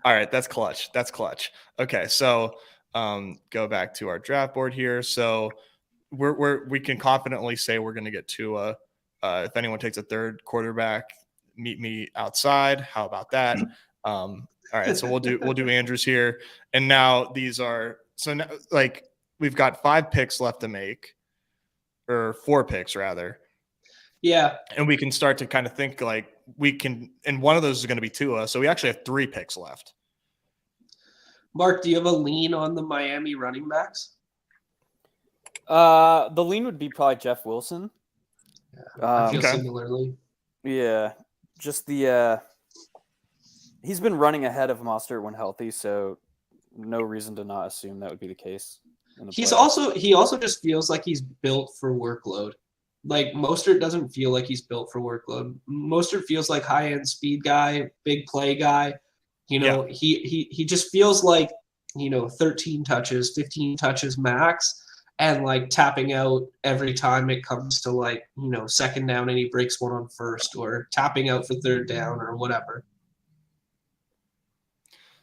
All right, that's clutch. Okay, so. Go back to our draft board here. So we can confidently say we're going to get Tua. If anyone takes a third quarterback, meet me outside. How about that? All right. So we'll do Andrews here. And now now, like we've got 5 picks left to make, or 4 picks rather. Yeah. And we can start to kind of think like and one of those is going to be Tua. So we actually have 3 picks left. Mark, do you have a lean on the Miami running backs? The lean would be probably Jeff Wilson. I feel similarly. Yeah, just he's been running ahead of Mostert when healthy, so no reason to not assume that would be the case. He also just feels like he's built for workload. Like Mostert doesn't feel like he's built for workload. Mostert feels like high-end speed guy, big play guy. He just feels like 13 touches, 15 touches max, and like tapping out every time it comes to like second down and he breaks one on first, or tapping out for third down or whatever.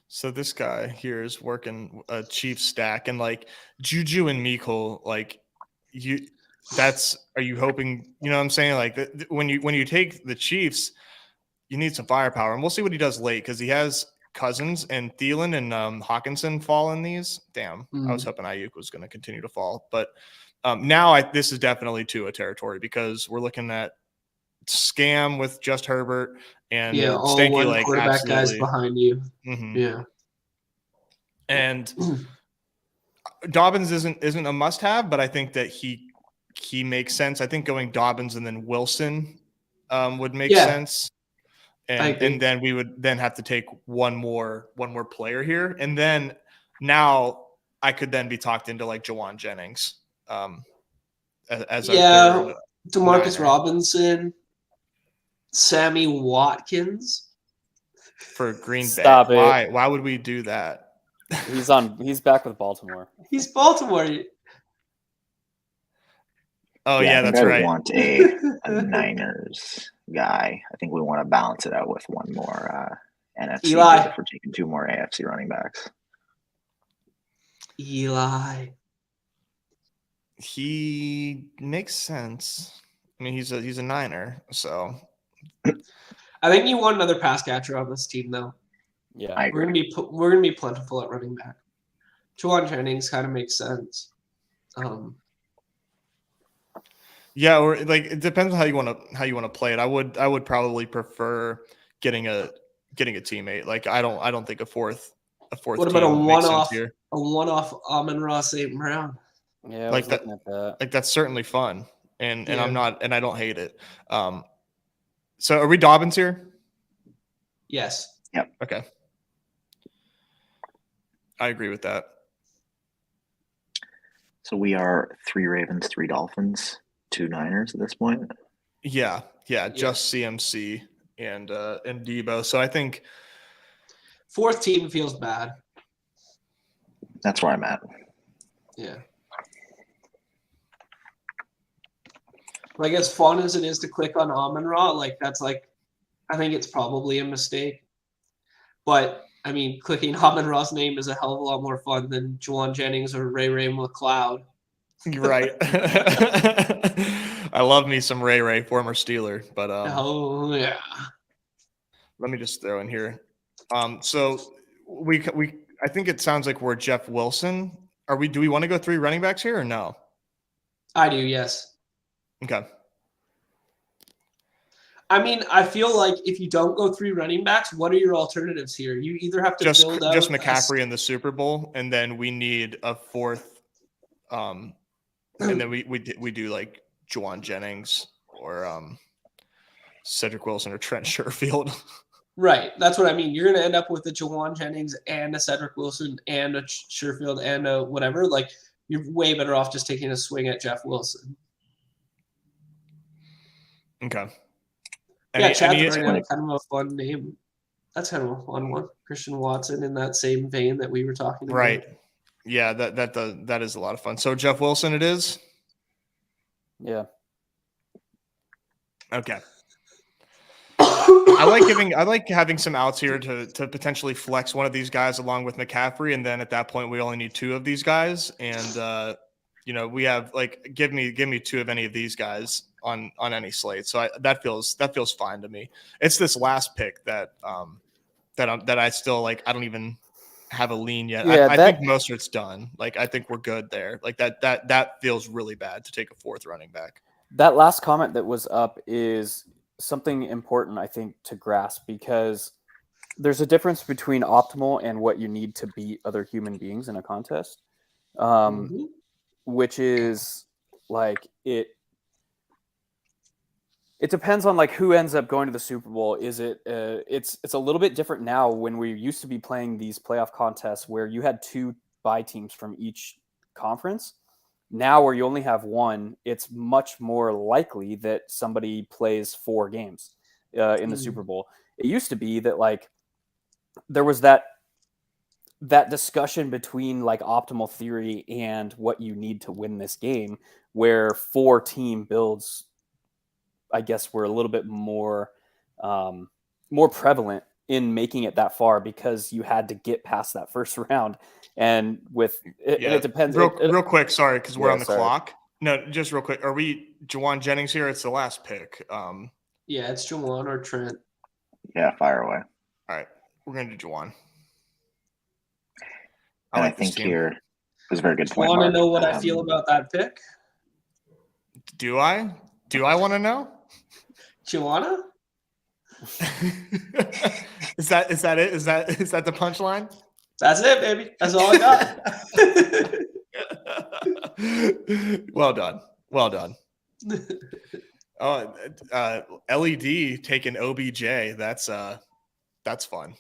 So this guy here is working a Chiefs stack, and like Juju and Mecole, like are you hoping, you know what I'm saying? Like when you take the Chiefs, you need some firepower, and we'll see what he does late, because he has Cousins and Thielen and Hawkinson fall in these. Damn, I was hoping Ayuk was going to continue to fall, but now this is definitely Tua territory, because we're looking at scam with just Herbert and all Stanky, one like quarterback guys behind you. Mm-hmm. Yeah, and Dobbins isn't a must-have, but I think that he makes sense. I think going Dobbins and then Wilson would make sense. And then we would then have to take one more player here. And then now I could then be talked into like Jawan Jennings as our third Demarcus Niner. Robinson, Sammy Watkins For Green Bay. Stop it. Why would we do that? He's back with Baltimore. He's Baltimore. Oh yeah, that's right. I want a Niners guy. I think we want to balance it out with one more NFC. Eli. If we're taking two more AFC running backs. Eli. He makes sense. I mean, he's a Niner, so. I think you want another pass catcher on this team, though. Yeah, we're gonna be plentiful at running back. Jawan Jennings kind of makes sense. Yeah, or like it depends on how you want to play it. I would probably prefer getting a teammate. Like I don't think a fourth. What about a one-off Amon-Ra St. Brown? Yeah, like that. Like that's certainly fun, and I don't hate it. So are we Dobbins here? Yes. Yep. Okay. I agree with that. So we are 3 Ravens, 3 Dolphins, 2 Niners at this point. Yeah, just CMC and Debo. So I think fourth team feels bad. That's where I'm at. Yeah. Like as fun as it is to click on Amon-Ra, like that's like, I think it's probably a mistake. But I mean, clicking Amon-Ra's name is a hell of a lot more fun than Jawan Jennings or Ray McLeod. Right. I love me some Ray, former Steeler, but oh yeah. Let me just throw in here. So we I think it sounds like we're Jeff Wilson. Do we want to go 3 running backs here or no? I do, yes. Okay. I mean, I feel like if you don't go 3 running backs, what are your alternatives here? You either have to build out just McCaffrey in the Super Bowl, and then we need a fourth. And then we do like Jawan Jennings or Cedric Wilson or Trent Sherfield. Right. That's what I mean. You're going to end up with a Jawan Jennings and a Cedric Wilson and a Sherfield and a whatever. Like, you're way better off just taking a swing at Jeff Wilson. Okay. Chad's kind of a fun name. That's kind of a fun one. Christian Watson in that same vein that we were talking about. Right. Yeah, that is a lot of fun. So Jeff Wilson it is? Yeah. Okay. I like having some outs here to potentially flex one of these guys along with McCaffrey, and then at that point we only need 2 of these guys, and we have like give me 2 of any of these guys on any slate. So that feels fine to me. It's this last pick that I still like. I don't even have a lean yet. Yeah, I think Mostert's done. Like I think we're good there. Like that feels really bad to take a 4th running back. That last comment that was up is something important, I think, to grasp, because there's a difference between optimal and what you need to beat other human beings in a contest, which is like it depends on like who ends up going to the Super Bowl. Is it it's a little bit different now when we used to be playing these playoff contests where you had 2 bye teams from each conference. Now where you only have one, it's much more likely that somebody plays 4 games in the Super Bowl. It used to be that like there was that discussion between like optimal theory and what you need to win this game, where 4-team builds, I guess, were a little bit more prevalent in making it that far because you had to get past that first round. And with it, and it depends. Real quick, sorry, because we're on the sorry. clock. No, just real quick. Are we Jawan Jennings here? It's the last pick. Yeah, it's Jawan or Trent. Yeah, fire away. All right, we're gonna do Jawan. And I think here it was a very good point. Want to know what I feel about that pick? Do I? Do I want to know? Joanna? Is that it? Is that the punchline? That's it, baby. That's all I got. Well done. Oh, LED taking OBJ. That's fun.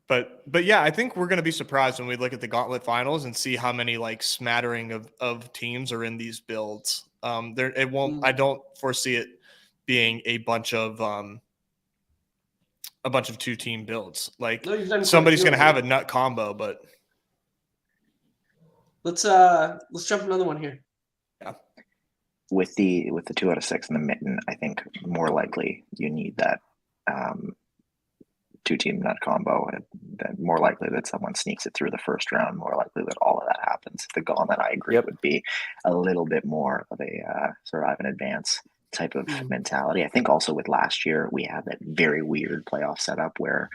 But yeah, I think we're going to be surprised when we look at the Gauntlet Finals and see how many like smattering of teams are in these builds. It won't. I don't foresee it being a bunch of 2-team builds. Like somebody's going to have a nut combo, but let's jump another one here. Yeah. With the 2 out of 6 in the mitten, I think more likely you need that 2-team nut combo, and more likely that someone sneaks it through the first round, more likely that all of that happens. The Gauntlet, I agree, would be a little bit more of a survive and advance type of mentality. I think also with last year, we had that very weird playoff setup where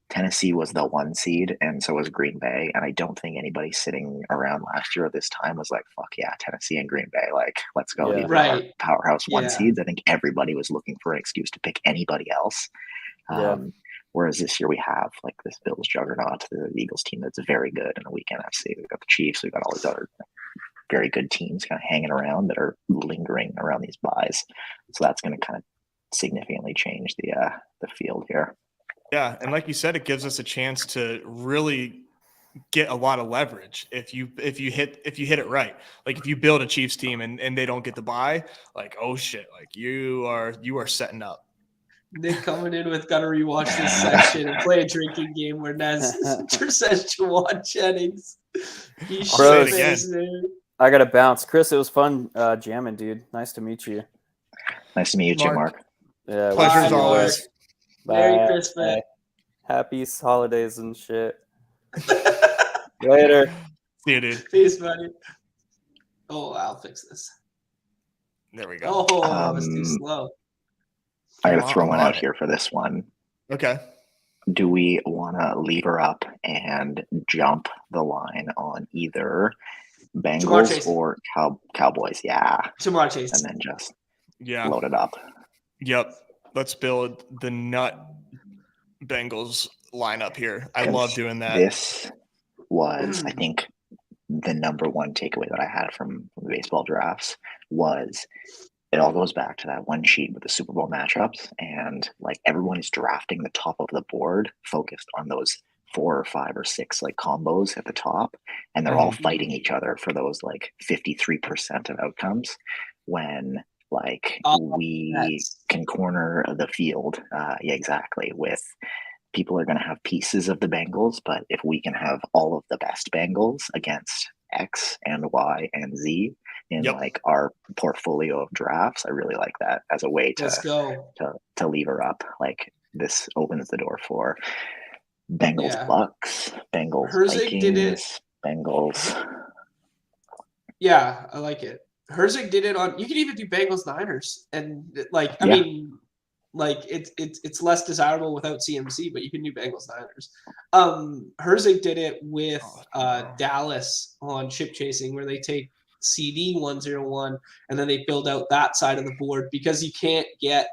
Tennessee was the 1 seed and so was Green Bay. And I don't think anybody sitting around last year at this time was like, fuck yeah, Tennessee and Green Bay, like, let's go. Yeah. Right. Powerhouse 1 seeds. I think everybody was looking for an excuse to pick anybody else. Whereas this year we have like this Bills juggernaut, the Eagles team that's very good in the week NFC. We've got the Chiefs, we've got all these other very good teams kind of hanging around that are lingering around these buys. So that's going to kind of significantly change the field here. Yeah, and like you said, it gives us a chance to really get a lot of leverage if you hit it right. Like if you build a Chiefs team and they don't get the bye, like oh shit, like you are setting up. Nick coming in with gotta rewatch this section and play a drinking game where Nez says Jawan Jennings. Bro, I gotta bounce. Chris, it was fun jamming, dude. Nice to meet you. Nice to meet you too, Mark. Yeah, pleasure's always. Merry Christmas. Bye. Happy holidays and shit. Later. See you, dude. Peace, buddy. Oh, I'll fix this. There we go. Oh, that was too slow. I gotta throw one out here for this one. Okay. Do we want to lever up and jump the line on either Bengals or Cowboys? Yeah. Jamar Chase. And then just load it up. Yep. Let's build the nut Bengals lineup here. I love doing that. This was, I think, the number one takeaway that I had from the baseball drafts was it all goes back to that one sheet with the Super Bowl matchups, and like everyone is drafting the top of the board, focused on those 4 or 5 or 6 like combos at the top, and they're all fighting each other for those like 53% of outcomes when like we can corner the field. Yeah, exactly. With people are going to have pieces of the Bengals, but if we can have all of the best Bengals against X and Y and Z in like our portfolio of drafts, I really like that as a way to lever up. Like this opens the door for Bengals Bucks, Bengals Herzig Vikings, Bengals. Yeah, I like it. Herzig did it on. You can even do Bengals Niners, and like I mean, like it's less desirable without CMC, but you can do Bengals Niners. Herzig did it with Dallas on chip chasing, where they take CD 101 and then they build out that side of the board because you can't get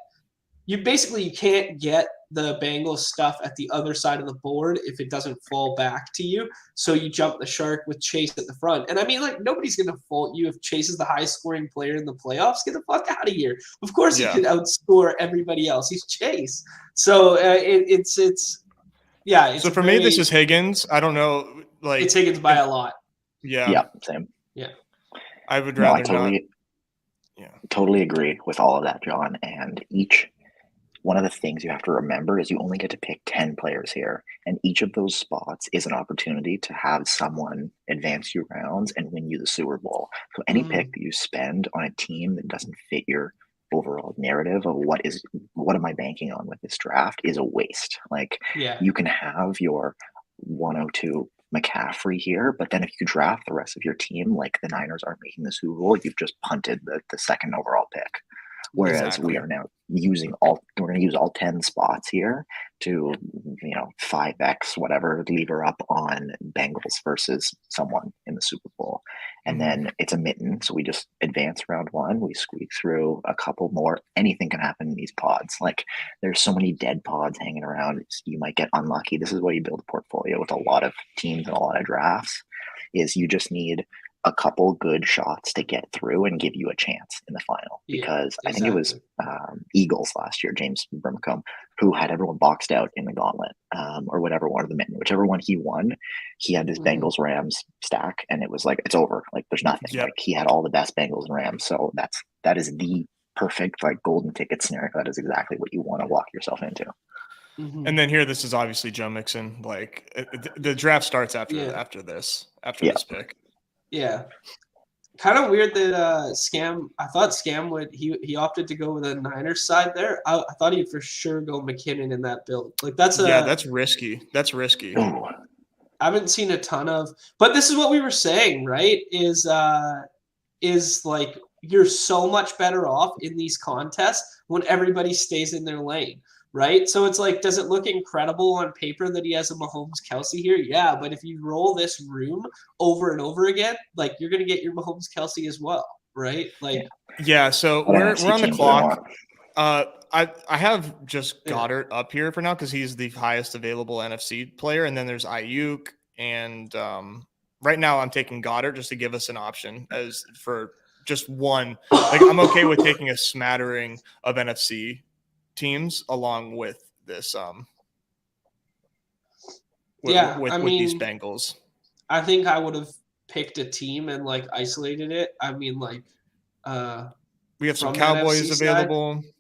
the Bengals stuff at the other side of the board if it doesn't fall back to you. So you jump the shark with Chase at the front. And I mean, like, nobody's going to fault you if Chase is the highest scoring player in the playoffs. Get the fuck out of here. Of course he could outscore everybody else. He's Chase. So it's so for me, this is Higgins. I don't know. like It's Higgins by a lot. Yeah, same. Yeah. I would No, I rather not. totally agree with all of that, John. And one of the things you have to remember is you only get to pick 10 players here, and each of those spots is an opportunity to have someone advance you rounds and win you the Super Bowl. So any pick that you spend on a team that doesn't fit your overall narrative of what am I banking on with this draft is a waste. Like, you can have your 102 McCaffrey here, but then if you draft the rest of your team like the Niners aren't making the Super Bowl, you've just punted the second overall pick. Whereas we are now we're going to use all 10 spots here to, 5x whatever lever up on Bengals versus someone in the Super Bowl. And then it's a mitten. So we just advance round one. We squeak through a couple more. Anything can happen in these pods. Like, there's so many dead pods hanging around. You might get unlucky. This is why you build a portfolio with a lot of teams and a lot of drafts, is you just need a couple good shots to get through and give you a chance in the final. Because I think it was Eagles last year, James Brimacombe, who had everyone boxed out in the gauntlet, or whatever one of the mitten, whichever one he won. He had this Bengals Rams stack, and it was like, it's over. Like, there's nothing. Like, he had all the best Bengals and Rams. So that is the perfect like golden ticket scenario. That is exactly what you want to walk yourself into. And then here, this is obviously Joe Mixon. Like, the draft starts after this pick. Yeah. Kind of weird that I thought Scam he opted to go with a Niners side there. I thought he'd for sure go McKinnon in that build. Like, that's risky. That's risky. Ooh. I haven't seen a ton of, but this is what we were saying, right? Is like, you're so much better off in these contests when everybody stays in their lane, right? So it's like, does it look incredible on paper that he has a Mahomes Kelsey here? Yeah, but if you roll this room over and over again, like, you're gonna get your Mahomes Kelsey as well, right? Like, so we're on the clock. I have just Goddard up here for now because he's the highest available NFC player, and then there's Ayuk, and right now I'm taking Goddard just to give us an option as for just one. Like, I'm okay with taking a smattering of NFC teams along with this with these Bengals. I think I would have picked a team and like isolated it. I mean, like, we have some Cowboys available. Side.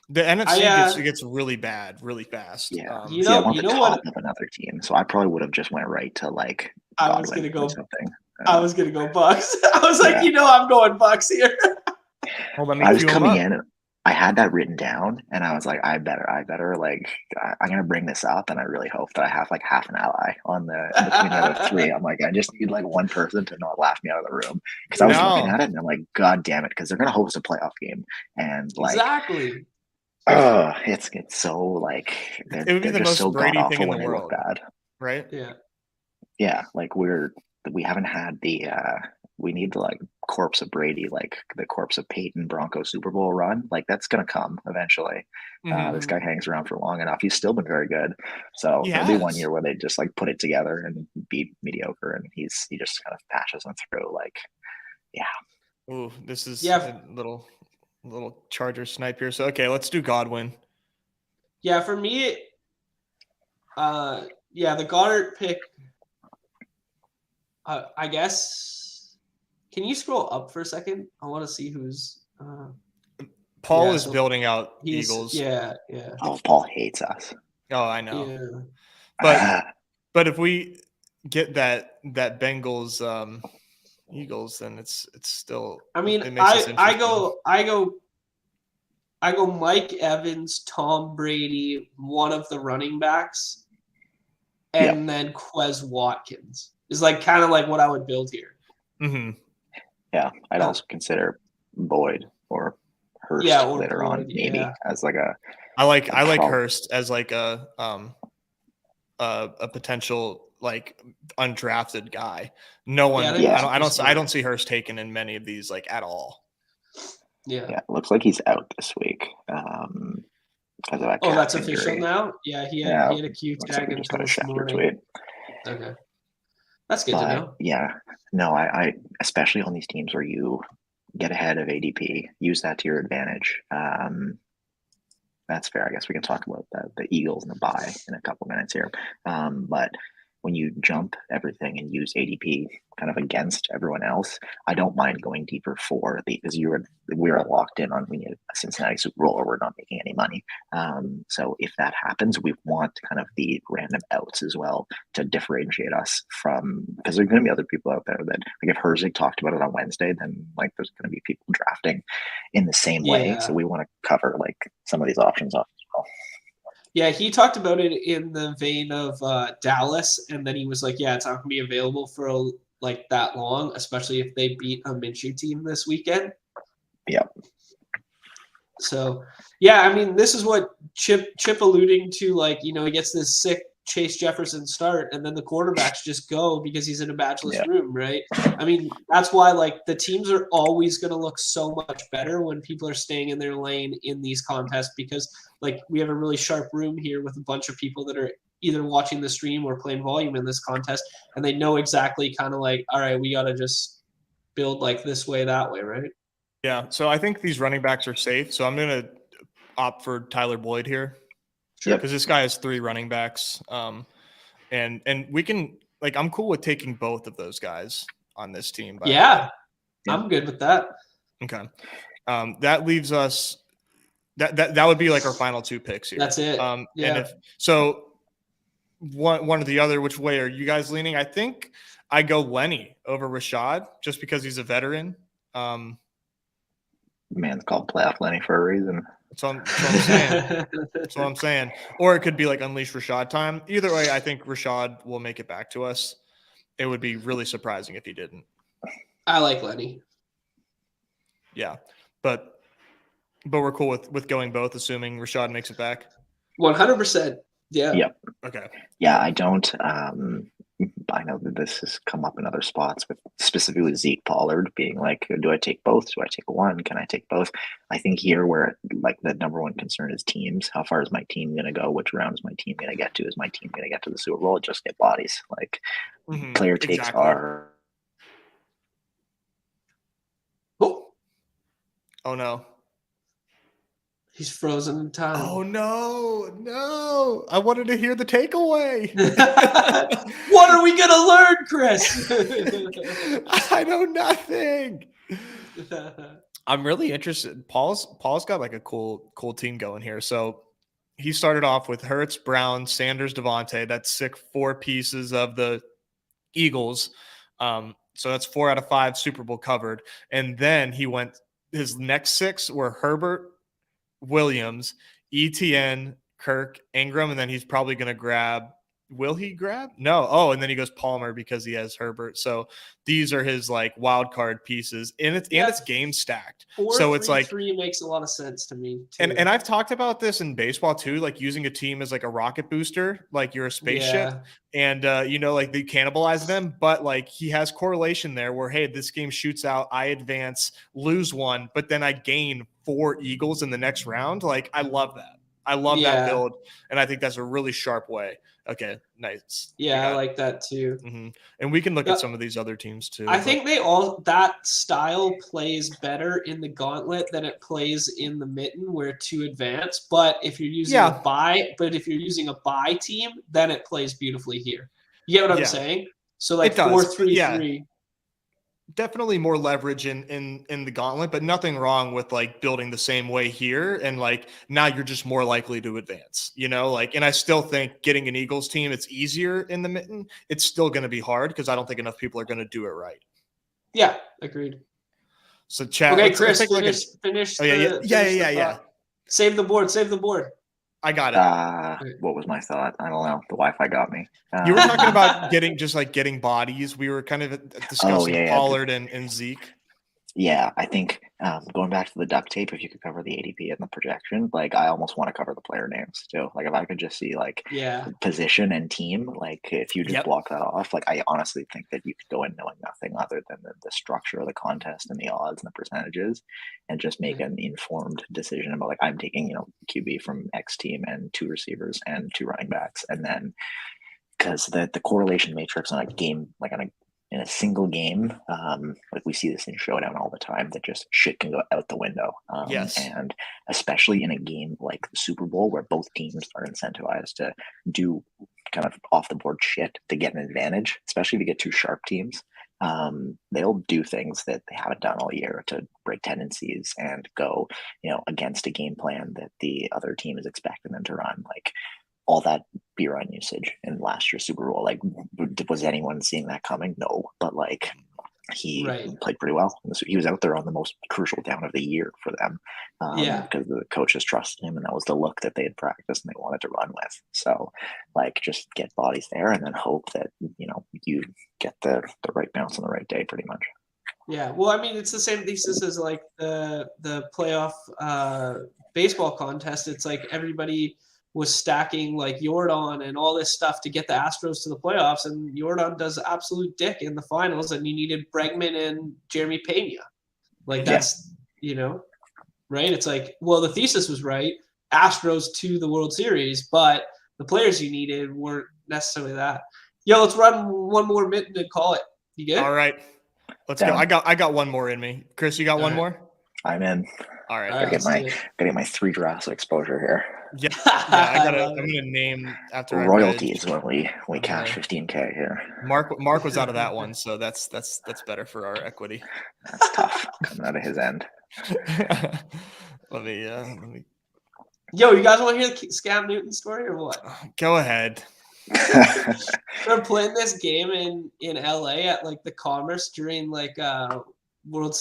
The NFC gets really bad really fast. Yeah, I want the top of another team, so I probably would have just went right to like Godwin. I was gonna go something. I was gonna go Bucks. I was like, I'm going Bucks here. Hold on, I was coming in. I had that written down, and I was like, I better like, I'm gonna bring this up, and I really hope that I have like half an ally on between the other three. I'm like, I just need like one person to not laugh me out of the room, because I was looking at it and I'm like, God damn it, because they're gonna host a playoff game, and like, exactly. Oh, it's so like it would be the most so Brady thing in the world, bad, right? Yeah. Like, we haven't had the we need the like corpse of Brady, like the corpse of Peyton Bronco Super Bowl run. Like, that's gonna come eventually. This guy hangs around for long enough. He's still been very good. So there'll be one year where they just like put it together and be mediocre, and he just kind of patches them through. Like, Ooh, this is a little Charger snipe here. So okay, let's do Godwin. Yeah, for me, the Goddard pick. I guess. Can you scroll up for a second? I want to see who's. Paul is building out Eagles. Yeah. Oh, Paul hates us. Oh, I know. Yeah. But if we get that Bengals Eagles, then it's still. I mean, I go Mike Evans, Tom Brady, one of the running backs, and then Quez Watkins is like kind of like what I would build here. Mm-hmm. Yeah, I'd also consider Boyd or Hurst later on, maybe as like a. I like Hurst as like a potential like undrafted guy. No one. I don't see Hurst taken in many of these like at all. Yeah, it looks like he's out this week. That's official now. Yeah, he had a Q tag until this morning. Tweet. Okay, that's good to know. Yeah, no, I especially on these teams where you get ahead of ADP, use that to your advantage. That's fair. I guess we can talk about the Eagles and the bye in a couple minutes here. But when you jump everything and use ADP kind of against everyone else, I don't mind going deeper because we are locked in on we need a Cincinnati Super Bowl or we're not making any money. So if that happens, we want kind of the random outs as well to differentiate us from, because there's going to be other people out there that, like if Herzig talked about it on Wednesday, then like there's going to be people drafting in the same way. Yeah. So we want to cover like some of these options off as well. Yeah, he talked about it in the vein of Dallas, and then he was like, "Yeah, it's not going to be available for like that long, especially if they beat a Minshew team this weekend." Yep. So, yeah, I mean, this is what Chip alluding to, like, you know, he gets this sick Chase Jefferson start, and then the quarterbacks just go because he's in a badgeless room, right? I mean, that's why, like, the teams are always going to look so much better when people are staying in their lane in these contests because, like, we have a really sharp room here with a bunch of people that are either watching the stream or playing volume in this contest, and they know exactly kind of like, all right, we got to just build, like, this way, that way, right? Yeah, so I think these running backs are safe. So I'm going to opt for Tyler Boyd here. Sure. Because this guy has 3 running backs. And we can, like, I'm cool with taking both of those guys on this team. Yeah, I'm good with that. Okay. That leaves us, that would be like our final 2 picks here. That's it. And if so, one or the other, which way are you guys leaning? I think I go Lenny over Rashad just because he's a veteran. Man's called playoff Lenny for a reason. That's what I'm saying. That's what I'm saying. Or it could be like Unleash Rashad time. Either way, I think Rashad will make it back to us. It would be really surprising if he didn't. I like Lenny. Yeah. But we're cool with going both, assuming Rashad makes it back. 100%. Yeah. Yep. Okay. Yeah, I don't. I know that this has come up in other spots, with specifically Zeke Pollard being like, do I take both? Do I take one? Can I take both? I think here where like the number one concern is teams. How far is my team going to go? Which round is my team going to get to? Is my team going to get to the Super Bowl? Just get bodies. Like player takes are. Oh no. He's frozen in time. Oh no. I wanted to hear the takeaway. What are we gonna learn, Chris? I know nothing. I'm really interested. Paul's got like a cool team going here. So he started off with Hurts, Brown, Sanders, Devontae. That's 4 pieces of the Eagles. So that's 4 out of 5 Super Bowl covered. And then his next 6 were Herbert, Williams, ETN, Kirk, Ingram, and then he's probably going to grab. Will he grab? No. Oh, and then he goes Palmer because he has Herbert. So these are his like wild card pieces, and it's game stacked. 4, so 3, it's like 3 makes a lot of sense to me too. And I've talked about this in baseball too, like using a team as like a rocket booster, like you're a spaceship, and like they cannibalize them. But like he has correlation there, where hey, this game shoots out, I advance, lose 1, but then I gain 4 Eagles in the next round. Like I love that. I love that build, and I think that's a really sharp way. Okay, nice. Yeah, I like that too. Mm-hmm. And we can look at some of these other teams too. I think that style plays better in the gauntlet than it plays in the mitten, where to advance. But if you're using a buy team, then it plays beautifully here. You get what I'm saying? So like 4-3-3. Definitely more leverage in the gauntlet, but nothing wrong with like building the same way here. And like now you're just more likely to advance, and I still think getting an Eagles team, it's easier in the mitten. It's still going to be hard because I don't think enough people are going to do it right. Yeah, agreed. So chat. Okay, Chris, finish. Yeah. Save the board. I got it. What was my thought? I don't know. The Wi-Fi got me. You were talking about getting bodies. We were kind of discussing Pollard and Zeke. Yeah, I think going back to the duct tape, if you could cover the ADP and the projection, like I almost want to cover the player names too. Like if I could just see like position and team, like if you just block that off, like I honestly think that you could go in knowing nothing other than the structure of the contest and the odds and the percentages, and just make an informed decision about like I'm taking QB from X team and 2 receivers and 2 running backs, and then because the correlation matrix on a game in a single game, like we see this in Showdown all the time, that just shit can go out the window. And especially in a game like the Super Bowl, where both teams are incentivized to do kind of off the board shit to get an advantage, especially if you get two sharp teams. They'll do things that they haven't done all year to break tendencies and go, against a game plan that the other team is expecting them to run. Like all that beer run usage in last year's Super Bowl, like was anyone seeing that coming? No, but like he played pretty well. He was out there on the most crucial down of the year for them, because the coaches trusted him, and that was the look that they had practiced and they wanted to run with. So, like, just get bodies there, and then hope that you get the right bounce on the right day, pretty much. Yeah, well, I mean, it's the same thesis as like the playoff baseball contest. It's like everybody was stacking like Jordan and all this stuff to get the Astros to the playoffs, and Jordan does absolute dick in the finals, and you needed Bregman and Jeremy Pena. Like that's, right? It's like, well, the thesis was right. Astros to the World Series, but the players you needed weren't necessarily that. Yo, let's run one more mitten and call it. You good? All right. Let's go. I got one more in me. Chris, you got one more? I'm in. All right. Gotta get my 3 drafts exposure here. Yeah, I'm gonna name after royalties when we cash 15K here. Mark was out of that one, so that's better for our equity. That's tough coming out of his end. Let me. Yo, you guys want to hear the Scam Newton story or what? Go ahead. We're playing this game in LA at like the Commerce during like World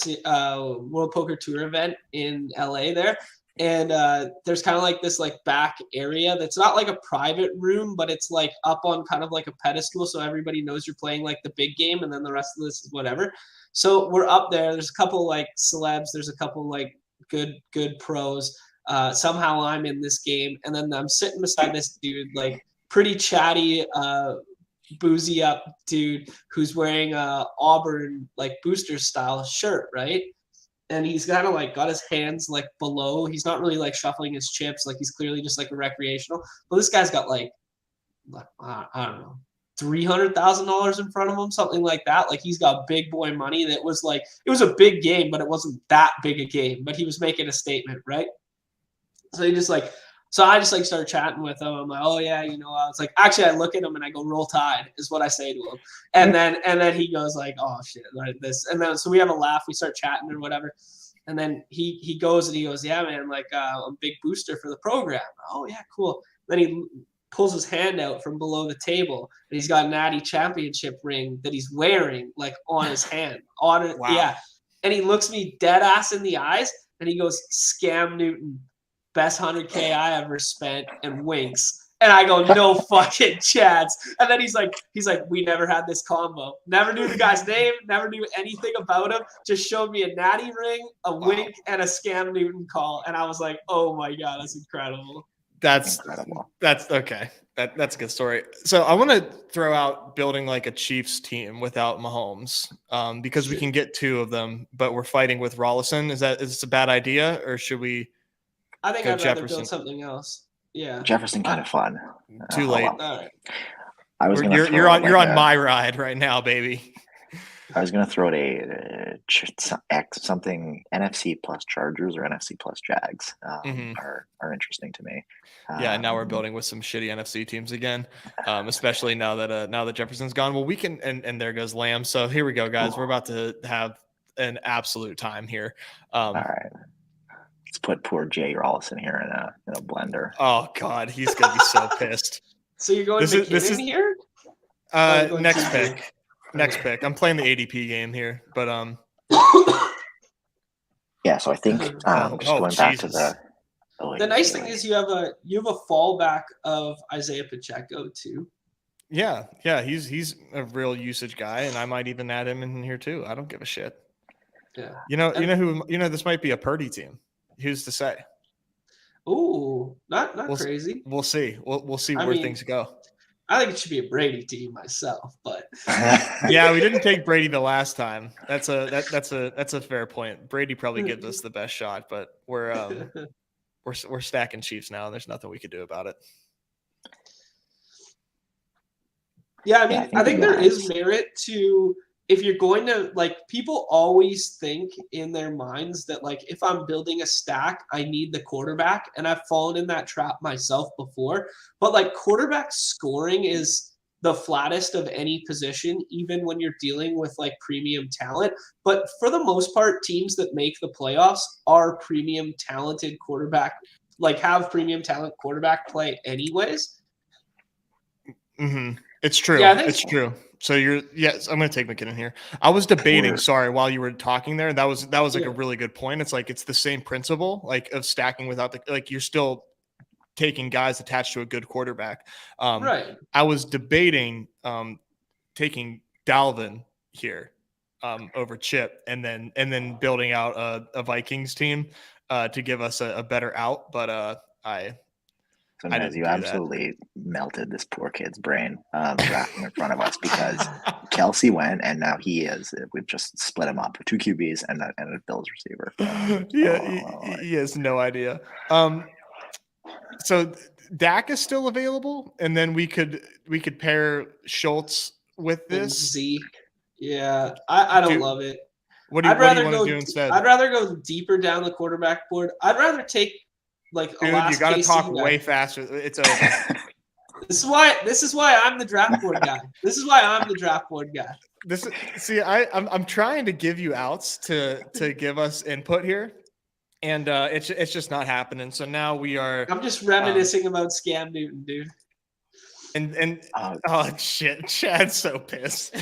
Poker Tour event in LA there. And there's kind of like this like back area that's not like a private room, but it's like up on kind of like a pedestal, so everybody knows you're playing like the big game, and then the rest of this is whatever. So we're up there. There's a couple like celebs. There's a couple like good pros. Somehow I'm in this game, and then I'm sitting beside this dude, like pretty chatty, boozy up dude who's wearing a Auburn like booster style shirt, right? And he's kind of like got his hands like below. He's not really like shuffling his chips. Like he's clearly just like a recreational. But this guy's got like I don't know, $300,000 in front of him, something like that. Like he's got big boy money. That was like, it was a big game, but it wasn't that big a game. But he was making a statement, right? So I just like started chatting with him. I'm like, oh yeah, it's like, actually I look at him and I go, roll tide is what I say to him. And then he goes like, oh shit, like this. And then, so we have a laugh, we start chatting or whatever. And then he goes, yeah, man, like I'm a big booster for the program. Oh yeah, cool. Then he pulls his hand out from below the table and he's got a Natty championship ring that he's wearing like on his hand. Wow. Yeah. And he looks me dead ass in the eyes and he goes, Scam Newton. Best 100K I ever spent, and winks. And I go, no fucking chance. And then he's like, we never had this combo. Never knew the guy's name, never knew anything about him. Just showed me a natty ring, a wink, and a Scam Newton call. And I was like, oh my God, that's incredible. That's incredible. That's okay. That's a good story. So I want to throw out building like a Chiefs team without Mahomes, because we can get 2 of them, but we're fighting with Rollison. Is this a bad idea, or should we? I think I'd rather build something else. Yeah, Jefferson kind of fun. Too late. All right. I was gonna. You're on my ride right now, baby. I was gonna throw something NFC plus Chargers or NFC plus Jags are interesting to me. Yeah, now we're building with some shitty NFC teams again, especially now that Jefferson's gone. Well, we can and there goes Lamb. So here we go, guys. We're about to have an absolute time here. All right. Let's put poor Jay Rollison here in a blender. Oh God, he's gonna be so pissed. So you're going McKinnon here? Next pick. I'm playing the ADP game here, but yeah. So I think just going back to the nice thing is you have a fallback of Isaiah Pacheco too. Yeah, he's a real usage guy, and I might even add him in here too. I don't give a shit. Yeah. This might be a Purdy team. Who's to say? Ooh, not crazy. We'll see. We'll see where things go. I think it should be a Brady team myself, but yeah, we didn't take Brady the last time. That's a fair point. Brady probably gives us the best shot, but we're stacking Chiefs now, and there's nothing we could do about it. Yeah, I think there is merit to if you're going to like, people always think in their minds that like, if I'm building a stack, I need the quarterback, and I've fallen in that trap myself before. But like, quarterback scoring is the flattest of any position, even when you're dealing with like premium talent. But for the most part, teams that make the playoffs are premium talented quarterback, like have premium talent quarterback play anyways. Mm-hmm. It's true. Yeah, I think It's so. true. So yes, I'm going to take McKinnon here. I was debating, sorry, while you were talking there. That was like a really good point. It's like, it's the same principle, like of stacking without you're still taking guys attached to a good quarterback. Right. I was debating taking Dalvin here over Chip, and then building out a Vikings team to give us a better out. But So I Nez, didn't you do absolutely melted this poor kid's brain drafting in front of us, because Kelsey went, and now we've just split him up, 2 QBs and a Bills receiver. He has no idea. So Dak is still available, and then we could pair Schultz with And this. Zeke. Yeah, I don't love it. What do you want to do instead? I'd rather go deeper down the quarterback board. I'd rather take like a Dude, last you got to KC talk guy. way faster. It's over. This is why I'm the draft board guy. This is why I'm the draft board guy. I'm trying to give you outs to give us input here, and it's just not happening. So now we are. I'm just reminiscing about Scam Newton, dude. And oh shit, Chad's so pissed.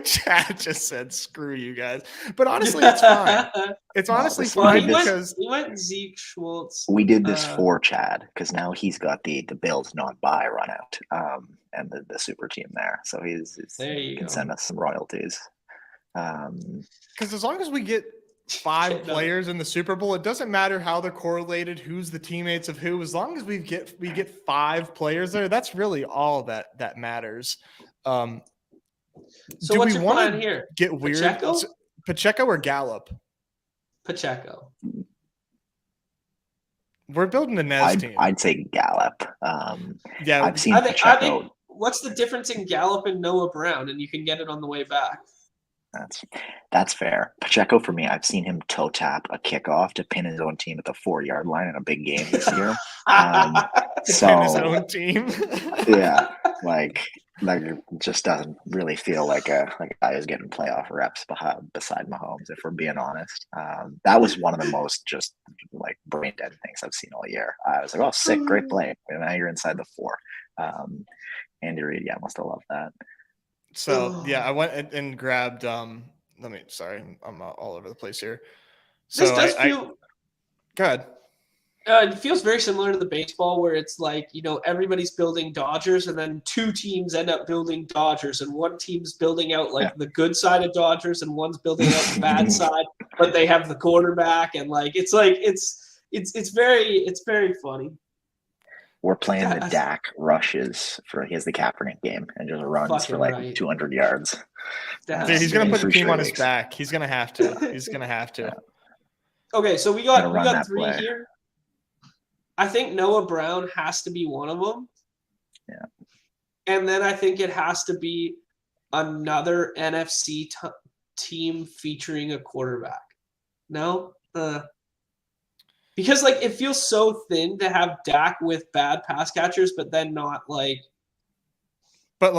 Chad just said, "Screw you guys." But honestly, it's fine. It's honestly fine because we went Zeke Schultz. We did this for Chad, because now he's got the Bills not buy run out, and the super team there, so he can send us some royalties. Because as long as we get 5 players in the Super Bowl, it doesn't matter how they're correlated, who's the teammates of who. As long as we get 5 players there, that's really all that matters. So what's your plan here? Get weird. Pacheco or Gallup? Pacheco. We're building the Nez team. I'd say Gallup. Yeah, I've seen Pacheco. I think what's the difference in Gallup and Noah Brown? And you can get it on the way back. That's fair. Pacheco, for me, I've seen him toe tap a kickoff to pin his own team at the 4-yard line in a big game this year. Pin his own team. Yeah, like just doesn't really feel like a guy who's getting playoff reps beside Mahomes, if we're being honest. That was one of the most just like brain dead things I've seen all year. I was like, oh, sick, great play. And now you're inside the 4. Andy Reid, must have loved that. So I went and grabbed. Sorry, I'm all over the place here. So this does feel. Go ahead. It feels very similar to the baseball, where it's like, everybody's building Dodgers, and then 2 teams end up building Dodgers, and one team's building out like the good side of Dodgers, and one's building out the bad side, but they have the quarterback, and it's very funny. We're playing the Dak rushes he has the Kaepernick game and just runs for like 200 yards. Dude, he's gonna put the team on his back. He's gonna have to. Yeah. Okay, so we got 3 play here. I think Noah Brown has to be one of them. Yeah. And then I think it has to be another NFC team featuring a quarterback. No? Because it feels so thin to have Dak with bad pass catchers, but then not like. But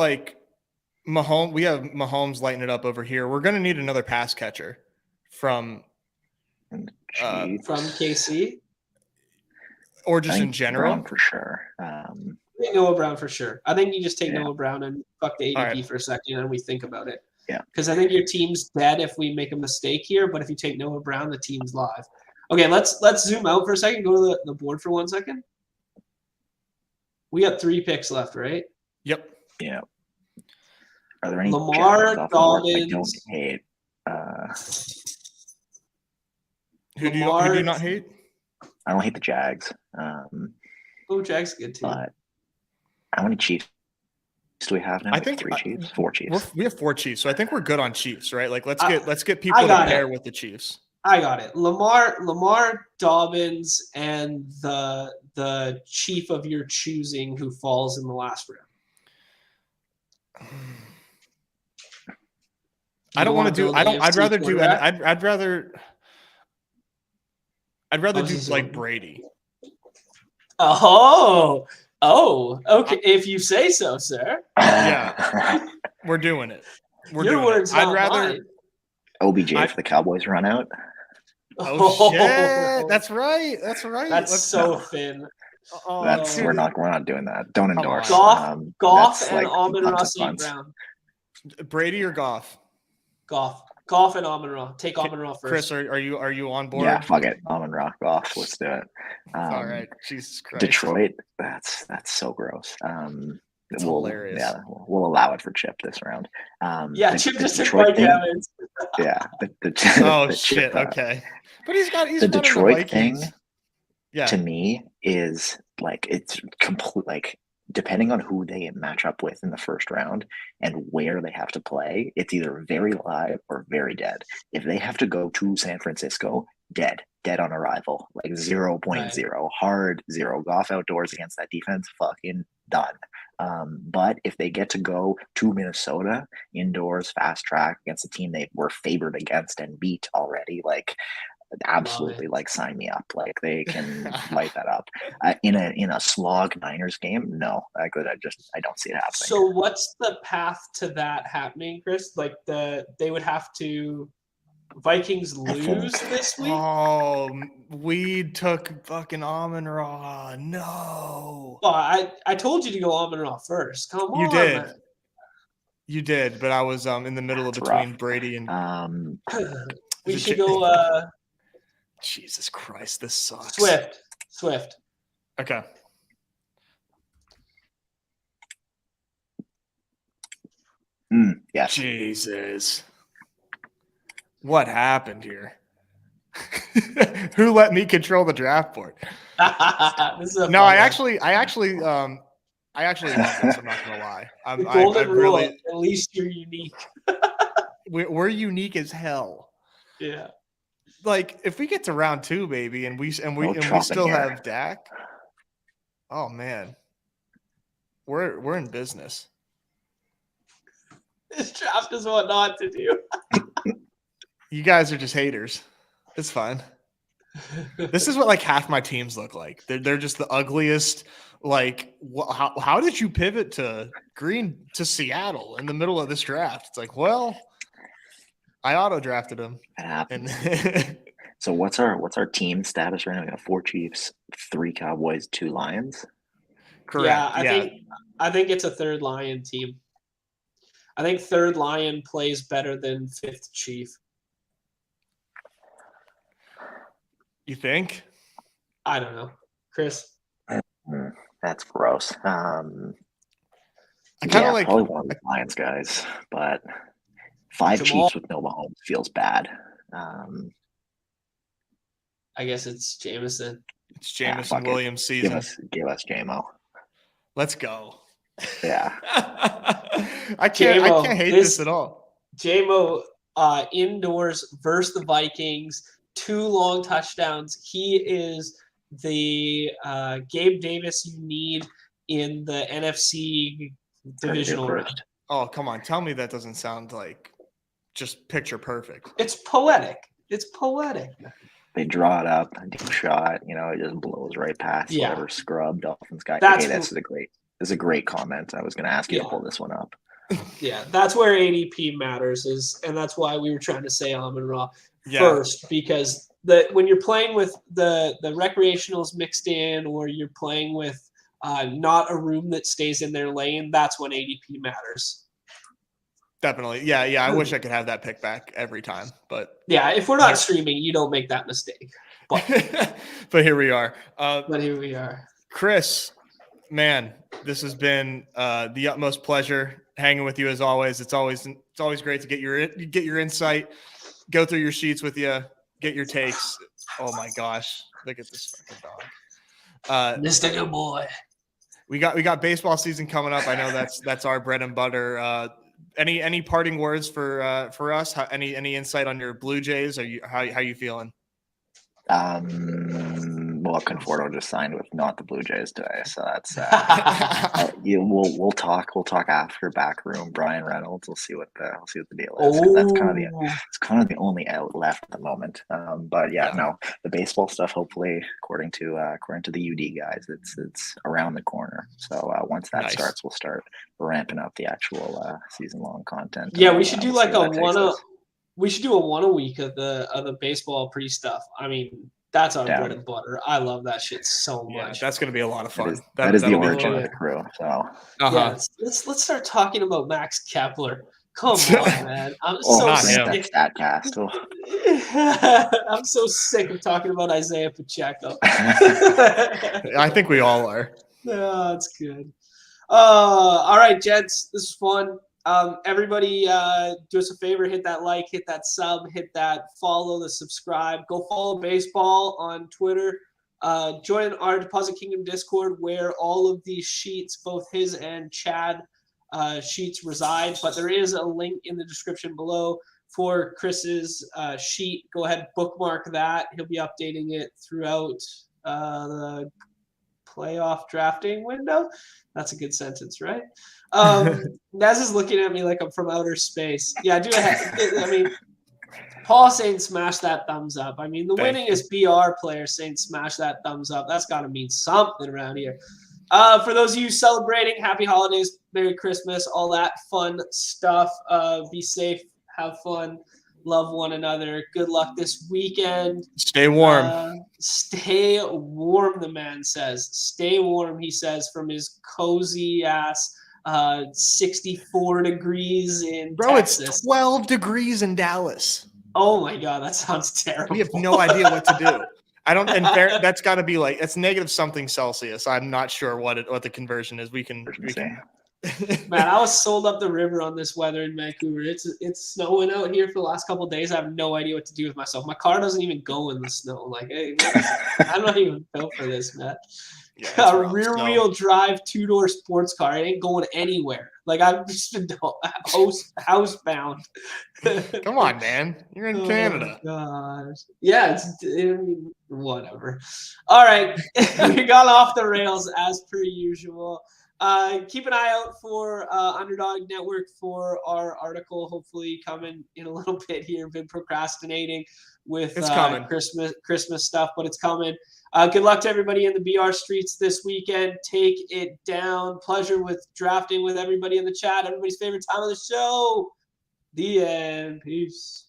Mahomes, we have Mahomes lighting it up over here. We're gonna need another pass catcher from KC, or just in general. Brown for sure. Noah Brown for sure. I think you just take Noah Brown and fuck the ADP for a second, and we think about it. Yeah. Because I think your team's dead if we make a mistake here, but if you take Noah Brown, the team's live. Okay, let's zoom out for a second. Go to the board for 1 second. We got 3 picks left, right? Yep. Yeah. Are there any Lamar, Dobbins? I don't hate. Who do you not hate? I don't hate the Jags. Jags good too. But how many Chiefs do we have now? I think 3 Chiefs, 4 Chiefs. We have 4 Chiefs, so I think we're good on Chiefs, right? Let's get people to pair with the Chiefs. I got it. Lamar, Dobbins, and the chief of your choosing who falls in the last round. I don't want to do. I don't. I'd rather do. quarterback? I'd rather. I'd rather do Obviously, like Brady. Oh, okay. If you say so, sir. Yeah. We're doing it. We're Your doing words, it. I'd not rather. mine. OBJ for the Cowboys run out. Oh shit! That's right. That's right. That's Let's so go. thin. Oh, That's dude. we're not doing that. Don't Come endorse. on. Goff That's and like Amon-Ra punts St. and punts. Brown. Brady or Goff? Goff and Amon-Ra. Take Amon-Ra first. Chris, are you on board? Yeah, fuck it. Almond Rock off. Let's do it. All right. Jesus Christ. Detroit. That's so gross. It's hilarious. Yeah, we'll allow it for Chip this round. Chip just took Detroit Mike thing, Evans. Yeah. Oh the shit. Chip, Okay. But he's the been in the Detroit thing Vikings. Yeah. to me is like it's complete. Like depending on who they match up with in the first round and where they have to play, it's either very live or very dead. If they have to go to San Francisco, dead on arrival, like 0.0, Right. hard 0. Goff outdoors against that defense, fucking done. But if they get to go to Minnesota indoors, fast track against a team they were favored against and beat already, like absolutely, like sign me up. Like they can light that up. In a slog Niners game, no, I don't see it happening. So what's the path to that happening, Chris? Like they would have to Vikings lose this week? Oh, we took fucking Amon-Ra. No. Well, I told you to go Amon-Ra first. Come on, You did. man. You did, but I was in the middle of between rough. Brady and We should go Jesus Christ, this sucks. Swift. Okay. Yes. Jesus. What happened here? Who let me control the draft board? No, I actually love this. I'm not gonna lie. The golden rule. At least you're unique. We're unique as hell. Yeah. Like if we get to round 2, baby, and we still have Dak. Oh man, we're in business. This draft is what not to do. You guys are just haters. It's fine. This is what like half my teams look like. They're just the ugliest. Like, how did you pivot to Seattle in the middle of this draft? It's like, well, I auto drafted him. It happened. So what's our team status right now? We got 4 Chiefs, 3 Cowboys, 2 Lions. Correct. Yeah, I think it's a 3rd Lion team. I think 3rd Lion plays better than 5th Chief. You think? I don't know, Chris. That's gross. I kind of like probably one of the Lions guys, but 5 Chiefs with no Mahomes feels bad. I guess it's Jameson. It's Jameson Williams season. Give us JMO. Let's go. Yeah. I can't hate this at all. JMO indoors versus the Vikings, 2 long touchdowns. He is the Gabe Davis you need in the NFC divisional round. Oh, come on. Tell me that doesn't sound like just picture perfect. It's poetic. They draw it up, a deep shot, it just blows right past whatever scrub Dolphins guy. This is a great comment. I was going to ask you to pull this one up. Yeah, that's where ADP matters and that's why we were trying to say Amon-Ra first, because when you're playing with the recreationals mixed in, or you're playing with not a room that stays in their lane, that's when ADP matters. Definitely. Yeah. I wish I could have that pick back every time, but yeah, if we're not streaming, you don't make that mistake. But, but here we are. Chris, man, this has been the utmost pleasure hanging with you as always. It's always great to get your insight, go through your sheets with you, get your takes. Oh my gosh, look at this fucking dog, Mr. Good Boy. We got baseball season coming up. I know that's our bread and butter. Any parting words for us? Any insight on your Blue Jays? How you feeling? Conforto just signed with not the Blue Jays today, so that's we'll talk after back room. Brian Reynolds, we'll see what the deal is. That's kind of the only out left at the moment. But no, the baseball stuff. Hopefully, according to the UD guys, it's around the corner. So once that starts, we'll start ramping up the actual season long content. Yeah, we should do like we should do a one a week of the baseball pre stuff. I mean, that's our bread and butter. I love that shit so much. That's going to be a lot of fun. That is the origin of the crew. So let's start talking about Max Kepler. Come on, man. I'm so sick. I'm so sick of talking about Isaiah Pacheco. I think we all are. Yeah, that's good. All right, gents, this is fun. Everybody, do us a favor, hit that like, hit that sub, hit that follow, the subscribe. Go follow Baseball on Twitter. Join our Deposit Kingdom Discord where all of these sheets, both his and Chad sheets reside. But there is a link in the description below for Chris's sheet. Go ahead, bookmark that. He'll be updating it throughout the playoff drafting window. That's a good sentence, right? Naz is looking at me like I'm from outer space. Yeah, I mean, Paul saying smash that thumbs up. I mean, the winningest BR player saying smash that thumbs up. That's got to mean something around here. For those of you celebrating, happy holidays, Merry Christmas, all that fun stuff. Be safe, have fun, love one another. Good luck this weekend. Stay warm. Stay warm, the man says. Stay warm, he says, from his cozy ass 64 degrees in Texas. It's 12 degrees in Dallas. Oh my God, that sounds terrible. We have no idea what to do. That's got to be like, it's negative something Celsius. I'm not sure what the conversion is. We can. Man, I was sold up the river on this weather in Vancouver. It's snowing out here for the last couple of days. I have no idea what to do with myself. My car doesn't even go in the snow. Like, hey, I'm not even built for this, man. Yeah, a rear-wheel drive 2-door sports car. It ain't going anywhere. Like, I've just been housebound. Come on, man. You're in Canada. Gosh. Yeah, whatever. All right. We got off the rails as per usual. Keep an eye out for Underdog Network for our article, hopefully coming in a little bit here. Been procrastinating with Christmas stuff, but it's coming. Good luck to everybody in the BR streets this weekend. Take it down. Pleasure with drafting with everybody in the chat. Everybody's favorite time of the show. The end. Peace.